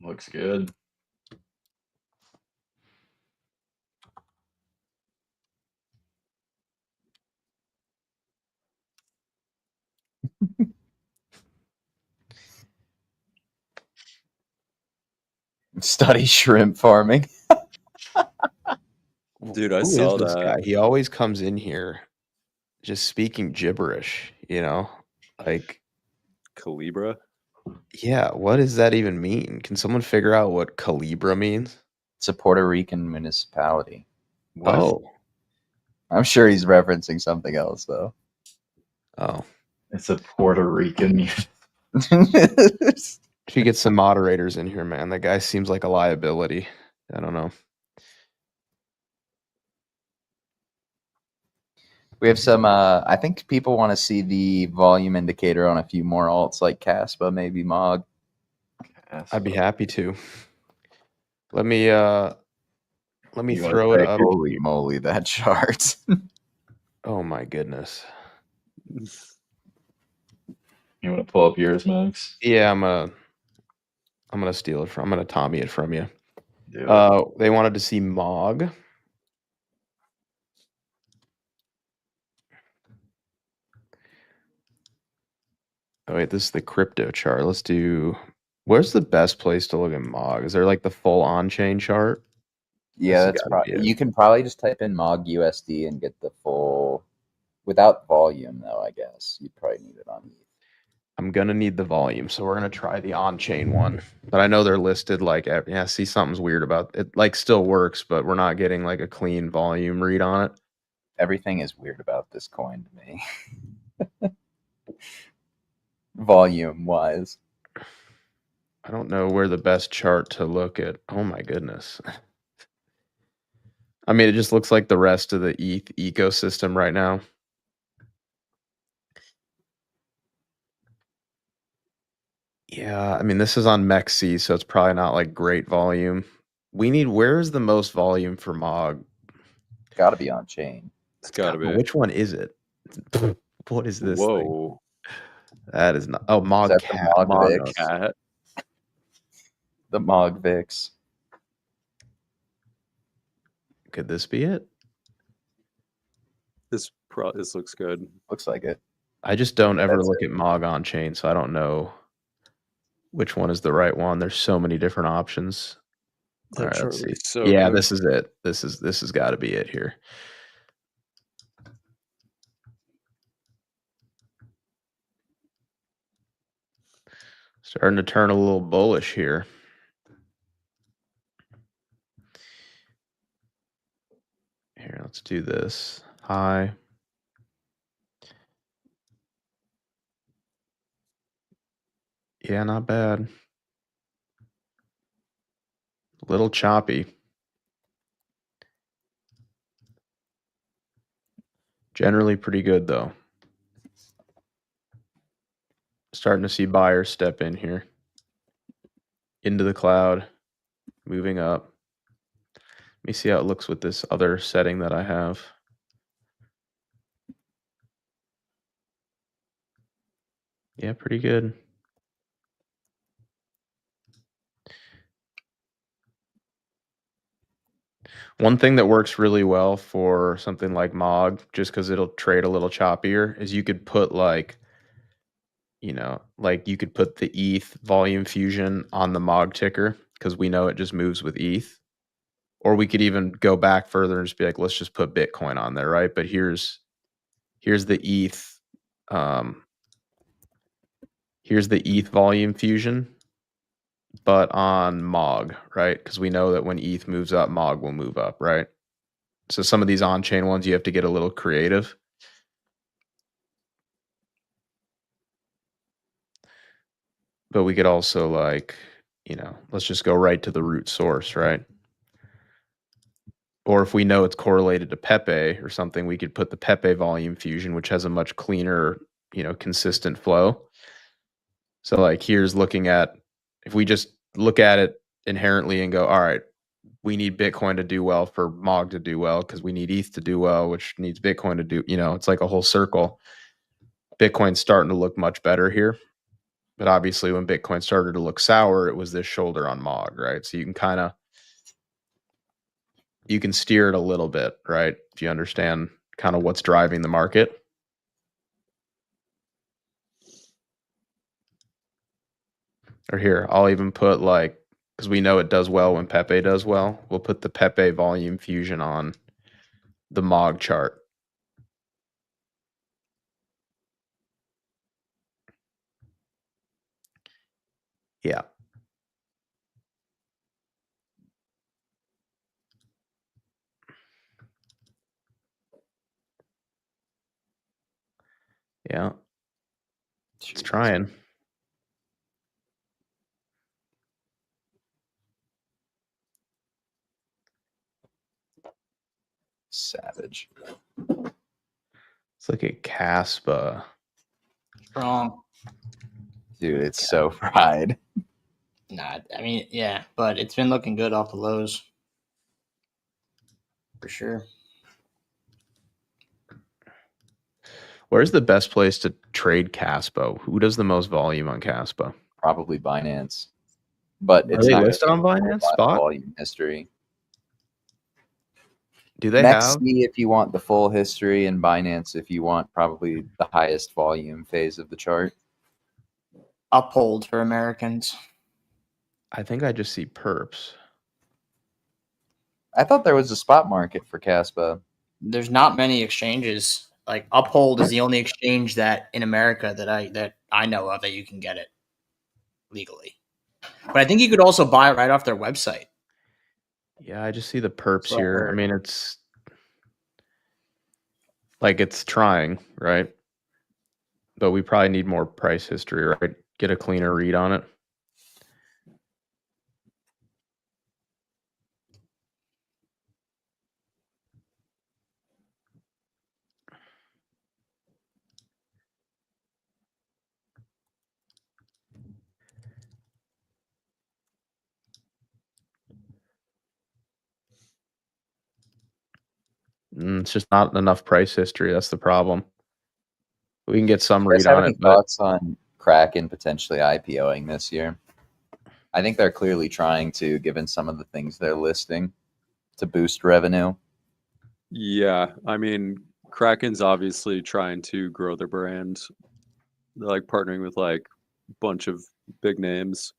[SPEAKER 2] Looks good.
[SPEAKER 1] Study shrimp farming.
[SPEAKER 4] Dude, I
[SPEAKER 3] Who
[SPEAKER 4] saw
[SPEAKER 3] is this
[SPEAKER 4] that.
[SPEAKER 3] guy? He always comes in here just speaking gibberish, you know? Like,
[SPEAKER 4] Calibra.
[SPEAKER 3] yeah, what does that even mean? Can someone figure out what Calibra means?
[SPEAKER 1] It's a Puerto Rican municipality.
[SPEAKER 2] What?
[SPEAKER 3] Oh.
[SPEAKER 1] I'm sure he's referencing something else, though.
[SPEAKER 3] Oh.
[SPEAKER 2] It's a Puerto Rican.
[SPEAKER 3] Should get some moderators in here, man. That guy seems like a liability. I don't know.
[SPEAKER 1] We have some, I think people want to see the volume indicator on a few more alts like Caspa, maybe Mog.
[SPEAKER 3] I'd be happy to. Let me
[SPEAKER 2] You wanna
[SPEAKER 3] throw it
[SPEAKER 2] take
[SPEAKER 3] up.
[SPEAKER 1] Holy moly, that chart.
[SPEAKER 3] Oh my goodness.
[SPEAKER 2] You want to pull up yours, Max?
[SPEAKER 3] Yeah, I'm gonna steal it from. I'm gonna Tommy it from you.
[SPEAKER 2] Do it.
[SPEAKER 3] They wanted to see Mog. Oh wait, this is the crypto chart. Let's do. Where's the best place to look at Mog? Is there like the full on-chain chart?
[SPEAKER 1] Yeah,
[SPEAKER 3] This has
[SPEAKER 1] that's
[SPEAKER 3] gotta
[SPEAKER 1] probably.
[SPEAKER 3] be it.
[SPEAKER 1] You can probably just type in Mog USD and get the full, without volume though. I guess you'd probably need it on ETH.
[SPEAKER 3] I'm gonna need the volume, so we're gonna try the on-chain one. But I know they're listed like yeah. See, something's weird about it. Like, still works, but we're not getting like a clean volume read on it.
[SPEAKER 1] Everything is weird about this coin to me. Volume wise.
[SPEAKER 3] I don't know where the best chart to look at. Oh my goodness. I mean, it just looks like the rest of the ETH ecosystem right now. Yeah, I mean, this is on MEXC, so it's probably not like great volume. Where is the most volume for Mog?
[SPEAKER 1] Got to be on chain.
[SPEAKER 4] It's gotta be.
[SPEAKER 3] Which one is it? What is this thing?
[SPEAKER 4] Whoa.
[SPEAKER 3] That is not. Oh,
[SPEAKER 1] Is
[SPEAKER 3] Mog
[SPEAKER 1] that
[SPEAKER 3] Cat.
[SPEAKER 1] the Mog
[SPEAKER 4] Mog
[SPEAKER 1] Vix?
[SPEAKER 4] Cat.
[SPEAKER 1] The Mog Vix.
[SPEAKER 3] Could this be it?
[SPEAKER 4] This looks good.
[SPEAKER 1] Looks like it.
[SPEAKER 3] I just don't ever
[SPEAKER 1] That's
[SPEAKER 3] look at Mog on chain, so I don't know which one is the right one. There's so many different options. All right, let's see.
[SPEAKER 4] So
[SPEAKER 3] Yeah,
[SPEAKER 4] good.
[SPEAKER 3] this is it. This has got to be it here. Starting to turn a little bullish here. Here, let's do this. High. Yeah, not bad. A little choppy. Generally pretty good, though. Starting to see buyers step in here. Into the cloud. Moving up. Let me see how it looks with this other setting that I have. Yeah, pretty good. One thing that works really well for something like MOG, just because it'll trade a little choppier, is you could put like, you could put the ETH volume fusion on the MOG ticker because we know it just moves with ETH. Or we could even go back further and just be like, let's just put Bitcoin on there, right? But here's the ETH, here's the ETH volume fusion, but on MOG, right? Because we know that when ETH moves up, MOG will move up, right? So some of these on-chain ones, you have to get a little creative. But we could also like, let's just go right to the root source, right? Or if we know it's correlated to Pepe or something, we could put the Pepe volume fusion, which has a much cleaner, consistent flow. So like here's looking at, if we just look at it inherently and go, all right, we need Bitcoin to do well for MOG to do well because we need ETH to do well, which needs Bitcoin to do, it's like a whole circle. Bitcoin's starting to look much better here. But obviously when Bitcoin started to look sour, it was this shoulder on MOG, right? So you can steer it a little bit, right? If you understand kind of what's driving the market. Or here, I'll even put like, because we know it does well when Pepe does well, we'll put the Pepe volume fusion on the MOG chart. Yeah. Yeah. It's trying.
[SPEAKER 1] Savage.
[SPEAKER 3] Let's look at Caspa.
[SPEAKER 5] Strong.
[SPEAKER 1] Dude, it's so fried.
[SPEAKER 5] Nah, I mean, yeah, but it's been looking good off the lows. For sure.
[SPEAKER 3] Where's the best place to trade Caspa? Who does the most volume on Caspa?
[SPEAKER 1] Probably Binance. But
[SPEAKER 3] Are
[SPEAKER 1] it's
[SPEAKER 3] they
[SPEAKER 1] not
[SPEAKER 3] listed on
[SPEAKER 1] gonna be
[SPEAKER 3] Binance
[SPEAKER 1] a lot of
[SPEAKER 3] Spot?
[SPEAKER 1] volume history.
[SPEAKER 3] Do they
[SPEAKER 1] Next,
[SPEAKER 3] have?
[SPEAKER 1] see if you want the full history, and Binance if you want probably the highest volume phase of the chart.
[SPEAKER 5] Uphold for Americans.
[SPEAKER 3] I think I just see perps.
[SPEAKER 1] I thought there was a spot market for Caspa.
[SPEAKER 5] There's not many exchanges. Like Uphold is the only exchange that in America that I know of that you can get it legally. But I think you could also buy it right off their website.
[SPEAKER 3] Yeah, I just see the perps
[SPEAKER 5] what I
[SPEAKER 3] here. I
[SPEAKER 5] heard.
[SPEAKER 3] mean, it's like it's trying, right? But we probably need more price history, right? Get a cleaner read on it. It's just not enough price history. That's the problem. We can get some
[SPEAKER 1] Do you guys
[SPEAKER 3] read
[SPEAKER 1] have
[SPEAKER 3] on
[SPEAKER 1] any
[SPEAKER 3] it, but
[SPEAKER 1] thoughts on Kraken potentially IPOing this year? I think they're clearly trying to, given some of the things they're listing, to boost revenue.
[SPEAKER 4] Yeah, I mean, Kraken's obviously trying to grow their brand. They're like partnering with like a bunch of big names.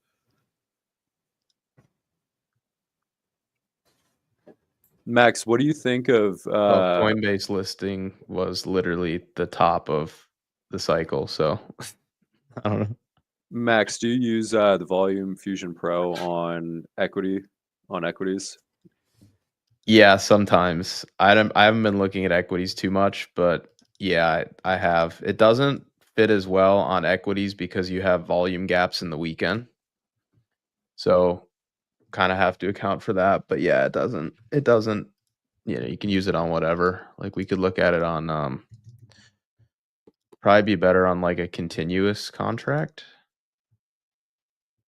[SPEAKER 4] Max, what do you think of
[SPEAKER 3] Coinbase listing was literally the top of the cycle. So I don't know.
[SPEAKER 4] Max, do you use the Volume Fusion Pro on equities?
[SPEAKER 3] Yeah, sometimes I haven't been looking at equities too much, but yeah, I have. It doesn't fit as well on equities because you have volume gaps in the weekend. So kind of have to account for that. But yeah, it doesn't, you can use it on whatever. Like we could look at it on probably be better on like a continuous contract.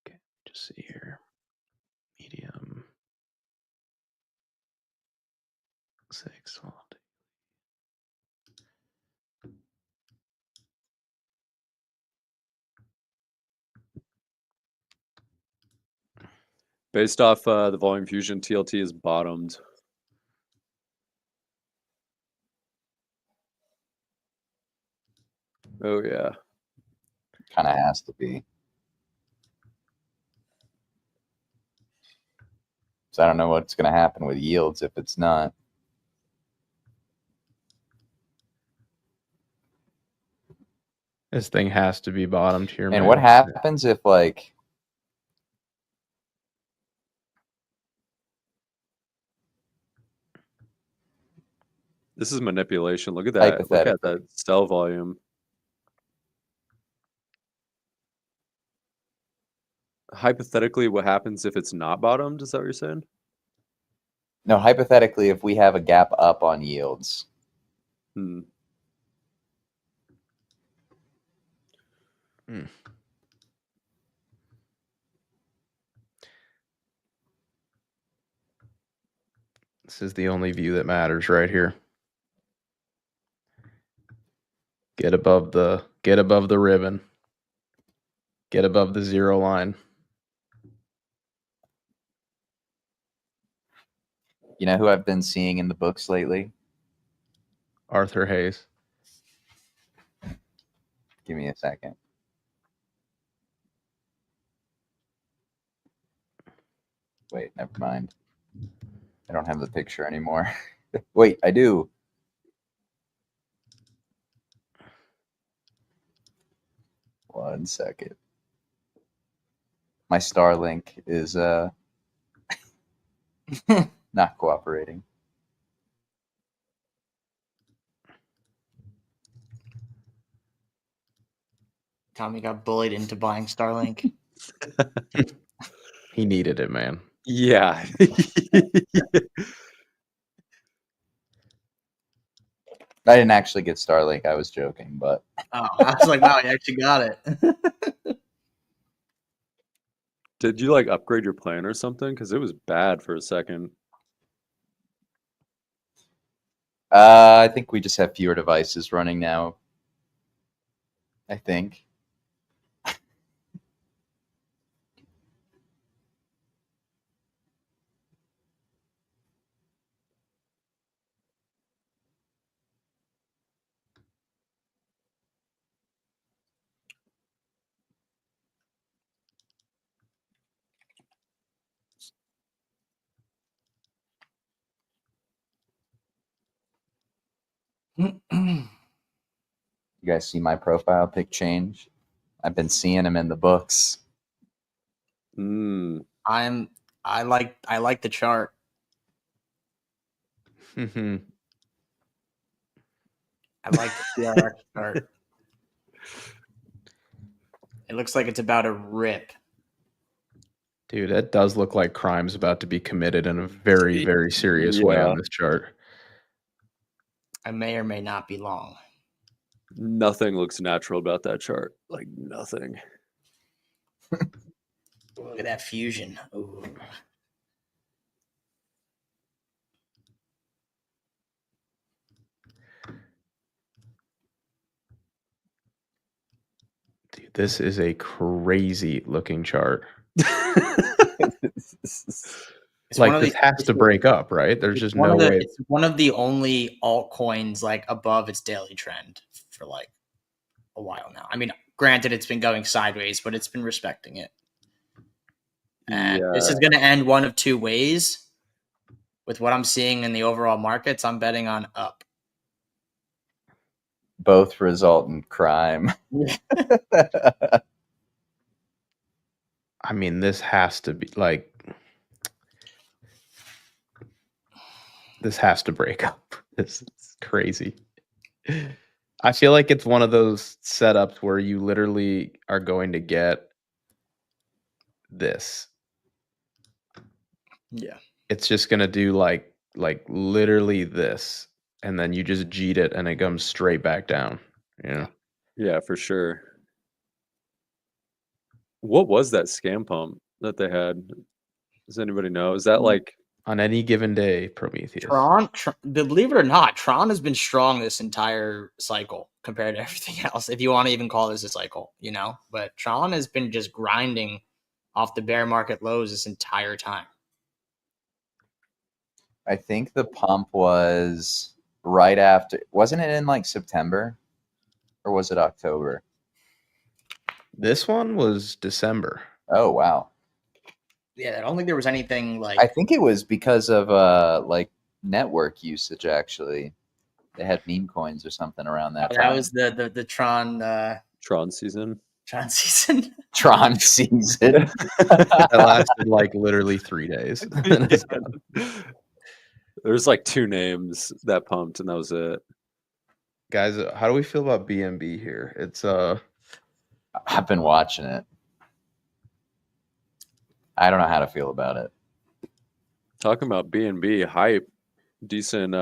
[SPEAKER 3] Okay, just see here. Medium 6.
[SPEAKER 4] Based off the Volume Fusion, TLT is bottomed. Oh yeah.
[SPEAKER 1] Kind of has to be. So I don't know what's going to happen with yields if it's not.
[SPEAKER 3] This thing has to be bottomed here,
[SPEAKER 1] And
[SPEAKER 3] man.
[SPEAKER 1] what happens if, like,
[SPEAKER 4] This is manipulation. Look at that. Look at
[SPEAKER 1] hypothetically,
[SPEAKER 4] that sell volume. Hypothetically, what happens if it's not bottomed? Is that what you're saying?
[SPEAKER 1] no, hypothetically, if we have a gap up on yields,
[SPEAKER 4] Hmm.
[SPEAKER 3] This is the only view that matters right here. Get above the ribbon. Get above the 0 line.
[SPEAKER 1] you know who I've been seeing in the books lately?
[SPEAKER 3] Arthur Hayes.
[SPEAKER 1] Give me a second. Wait, never mind. I don't have the picture anymore. Wait, I do. One second. My Starlink is not cooperating.
[SPEAKER 5] Tommy got bullied into buying Starlink.
[SPEAKER 3] He needed it, man.
[SPEAKER 4] Yeah.
[SPEAKER 1] I didn't actually get Starlink. I was joking, but
[SPEAKER 5] Oh, I was like, wow, you actually got it.
[SPEAKER 4] Did you like upgrade your plan or something? Because it was bad for a second.
[SPEAKER 1] I think we just have fewer devices running now. I think. You guys see my profile pic change? I've been seeing him in the books.
[SPEAKER 4] Mm.
[SPEAKER 5] I like the chart. I like the TRX chart. It looks like it's about to rip.
[SPEAKER 3] Dude, that does look like crime's about to be committed in a very, very serious way
[SPEAKER 4] Yeah.
[SPEAKER 3] on this chart.
[SPEAKER 5] I may or may not be long.
[SPEAKER 4] Nothing looks natural about that chart. Like nothing.
[SPEAKER 5] Look at that fusion. Ooh.
[SPEAKER 3] Dude, this is a crazy looking chart.
[SPEAKER 5] It's
[SPEAKER 3] Like, this has to break up, right? There's just no way.
[SPEAKER 5] It's one of the only altcoins like above its daily trend for like a while now. I mean, granted, it's been going sideways, but it's been respecting it. And this is going to end one of two ways. With what I'm seeing in the overall markets, I'm betting on up.
[SPEAKER 1] Both result in crime.
[SPEAKER 3] I mean, this has to be like, this has to break up. This is crazy. I feel like it's one of those setups where you literally are going to get this.
[SPEAKER 5] Yeah.
[SPEAKER 3] It's just going to do like literally this, and then you just jeet it and it comes straight back down, you know?
[SPEAKER 4] Yeah, for sure. What was that scam pump that they had? Does anybody know? Is that like
[SPEAKER 3] On any given day, Prometheus.
[SPEAKER 5] Tron, believe it or not, Tron has been strong this entire cycle compared to everything else. If you want to even call this a cycle, you know, but Tron has been just grinding off the bear market lows this entire time.
[SPEAKER 1] I think the pump was right after, wasn't it in like September or was it October?
[SPEAKER 3] This one was December.
[SPEAKER 1] Oh wow.
[SPEAKER 5] Yeah, I don't think there was anything like.
[SPEAKER 1] I think it was because of like network usage. Actually, they had meme coins or something around that time.
[SPEAKER 5] That was the Tron
[SPEAKER 4] Tron season.
[SPEAKER 5] Tron season.
[SPEAKER 1] Tron season.
[SPEAKER 3] That lasted like literally 3 days. Then it's gone.
[SPEAKER 4] There's like 2 names that pumped, and that was it.
[SPEAKER 3] Guys, how do we feel about BNB here? It's
[SPEAKER 1] I've been watching it. I don't know how to feel about it.
[SPEAKER 4] Talking about BNB hype, decent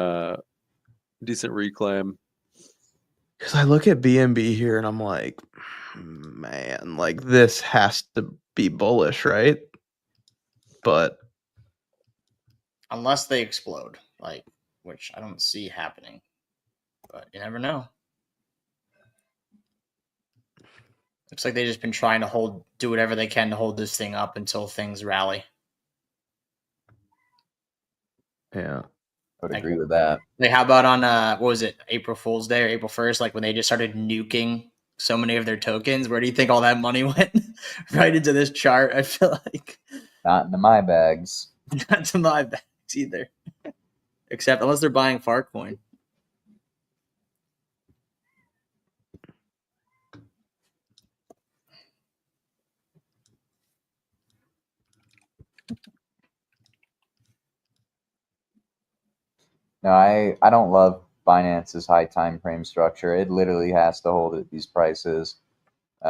[SPEAKER 4] reclaim.
[SPEAKER 3] because I look at BNB here and I'm like, man, like this has to be bullish, right? But
[SPEAKER 5] Unless they explode, like, which I don't see happening. But you never know. Looks like they've just been trying to do whatever they can to hold this thing up until things rally.
[SPEAKER 3] yeah,
[SPEAKER 1] I would agree with that.
[SPEAKER 5] Like, how about on what was it, April Fool's Day or April 1st? Like when they just started nuking so many of their tokens. Where do you think all that money went? Right into this chart. I feel like
[SPEAKER 1] Not into my bags.
[SPEAKER 5] not to my bags either. Except unless they're buying Farcoin.
[SPEAKER 1] No, I don't love Binance's high time frame structure. It literally has to hold at these prices. We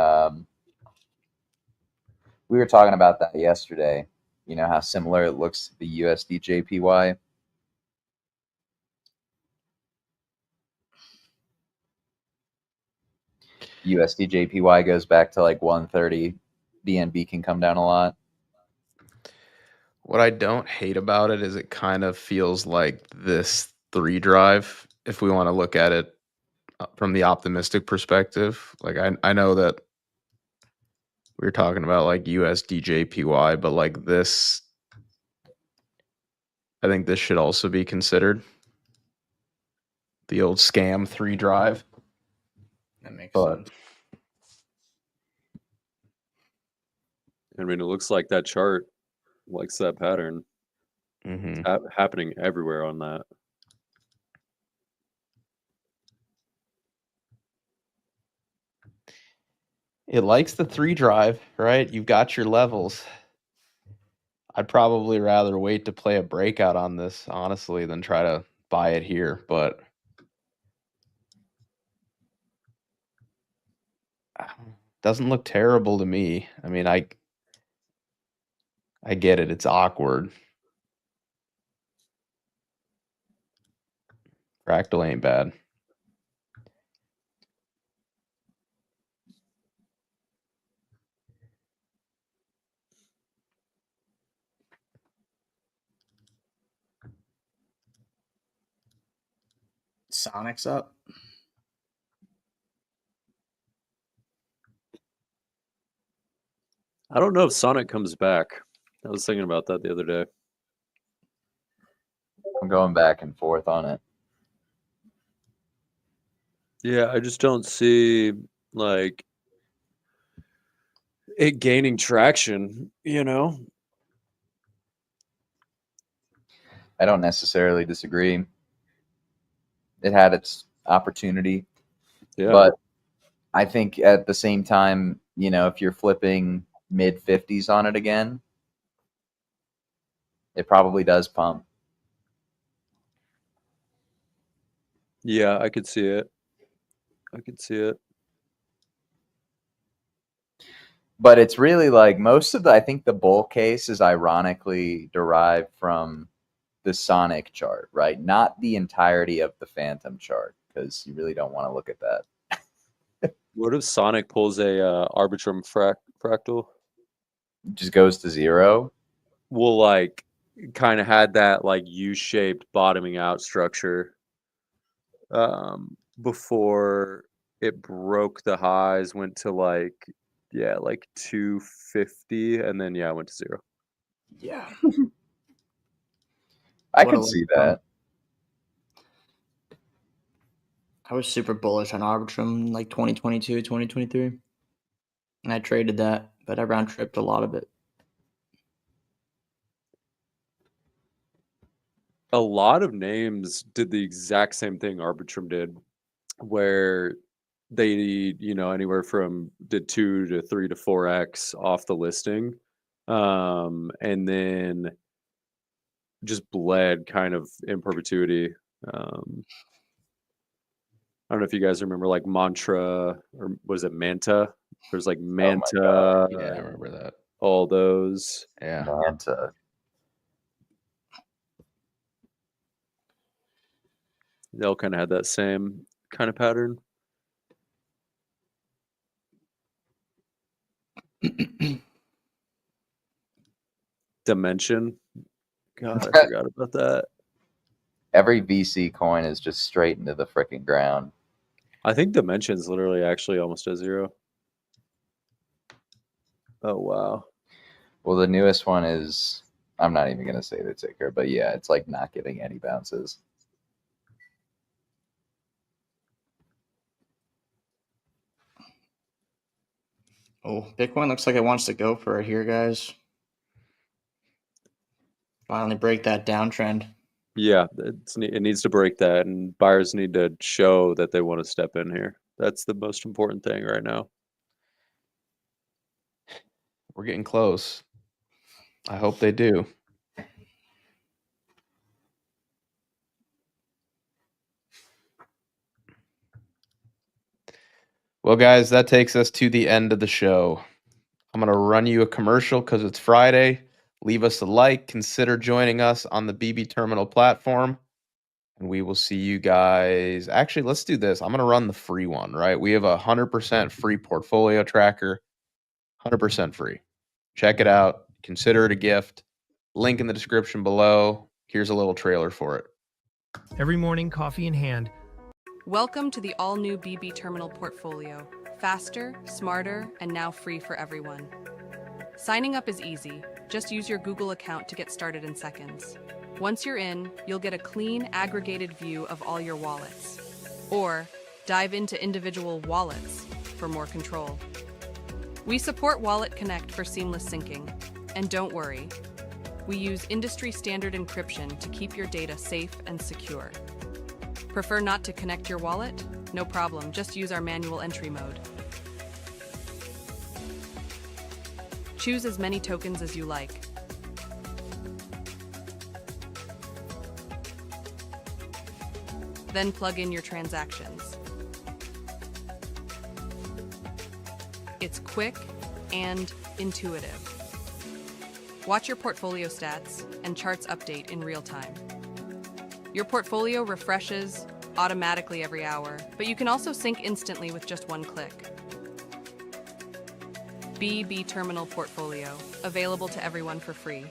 [SPEAKER 1] were talking about that yesterday. You know how similar it looks to the USD JPY. USD JPY goes back to like 130. BNB can come down a lot.
[SPEAKER 3] what I don't hate about it is it kind of feels like this 3 drive, if we want to look at it from the optimistic perspective. Like I know that we were talking about like USD JPY, but like this, I think this should also be considered. The old scam 3 drive.
[SPEAKER 5] That makes
[SPEAKER 3] But
[SPEAKER 5] sense.
[SPEAKER 4] I mean, it looks like that chart likes that pattern. Happening everywhere on that.
[SPEAKER 3] it likes the 3 drive, right? You've got your levels. I'd probably rather wait to play a breakout on this, honestly, than try to buy it here. But doesn't look terrible to me. I mean, I get it. It's awkward. Fractal ain't bad.
[SPEAKER 5] Sonic's up.
[SPEAKER 4] I don't know if Sonic comes back. I was thinking about that the other day.
[SPEAKER 1] I'm going back and forth on it.
[SPEAKER 4] Yeah, I just don't see like it gaining traction, you know?
[SPEAKER 1] I don't necessarily disagree. It had its opportunity.
[SPEAKER 4] Yeah.
[SPEAKER 1] But I think at the same time, you know, if you're flipping mid 50s on it again, it probably does pump.
[SPEAKER 4] Yeah, I could see it. I could see it.
[SPEAKER 1] But it's really like most of I think the bull case is ironically derived from the Sonic chart, right? Not the entirety of the Phantom chart, because you really don't want to look at that.
[SPEAKER 4] What if Sonic pulls a Arbitrum fractal?
[SPEAKER 1] Just goes to zero.
[SPEAKER 4] Well, like kind of had that like U-shaped bottoming out structure before it broke the highs, went to like 250, and then went to zero.
[SPEAKER 5] Yeah.
[SPEAKER 1] I
[SPEAKER 5] What
[SPEAKER 1] could
[SPEAKER 5] a
[SPEAKER 1] see
[SPEAKER 5] look.
[SPEAKER 1] that.
[SPEAKER 5] I was super bullish on Arbitrum in like 2022, 2023. And I traded that, but I round tripped a lot of it.
[SPEAKER 4] A lot of names did the exact same thing Arbitrum did, where they, anywhere from did 2 to 3 to 4x off the listing, and then just bled kind of in perpetuity. I don't know if you guys remember like Mantra, or was it Manta? There's like Manta,
[SPEAKER 3] Yeah, I remember that.
[SPEAKER 4] all those.
[SPEAKER 3] Yeah.
[SPEAKER 1] Manta.
[SPEAKER 4] They all kind of had that same kind of pattern. Dimension. God, I forgot about that.
[SPEAKER 1] Every VC coin is just straight into the freaking ground.
[SPEAKER 4] I think Dimension's literally actually almost at 0. Oh, wow.
[SPEAKER 1] Well, the newest one is, I'm not even going to say the ticker, but yeah, it's like not getting any bounces.
[SPEAKER 5] Oh, Bitcoin looks like it wants to go for it here, guys. Finally break that downtrend.
[SPEAKER 4] Yeah, it needs to break that, and buyers need to show that they want to step in here. That's the most important thing right now.
[SPEAKER 3] We're getting close. I hope they do. Well, guys, that takes us to the end of the show. I'm going to run you a commercial because it's Friday. Leave us a like. Consider joining us on the BB Terminal platform. And we will see you guys. Actually, let's do this. I'm going to run the free one, right? We have a 100% free portfolio tracker. 100% free. Check it out. Consider it a gift. Link in the description below. Here's a little trailer for it.
[SPEAKER 7] Every morning, coffee in hand.
[SPEAKER 8] Welcome to the all-new BB Terminal portfolio. Faster, smarter, and now free for everyone. Signing up is easy. Just use your Google account to get started in seconds. Once you're in, you'll get a clean, aggregated view of all your wallets. Or dive into individual wallets for more control. We support Wallet Connect for seamless syncing. And don't worry, we use industry-standard encryption to keep your data safe and secure. Prefer not to connect your wallet? No problem, just use our manual entry mode. Choose as many tokens as you like. Then plug in your transactions. It's quick and intuitive. Watch your portfolio stats and charts update in real time. Your portfolio refreshes automatically every hour, but you can also sync instantly with just one click. BB Terminal Portfolio, available to everyone for free.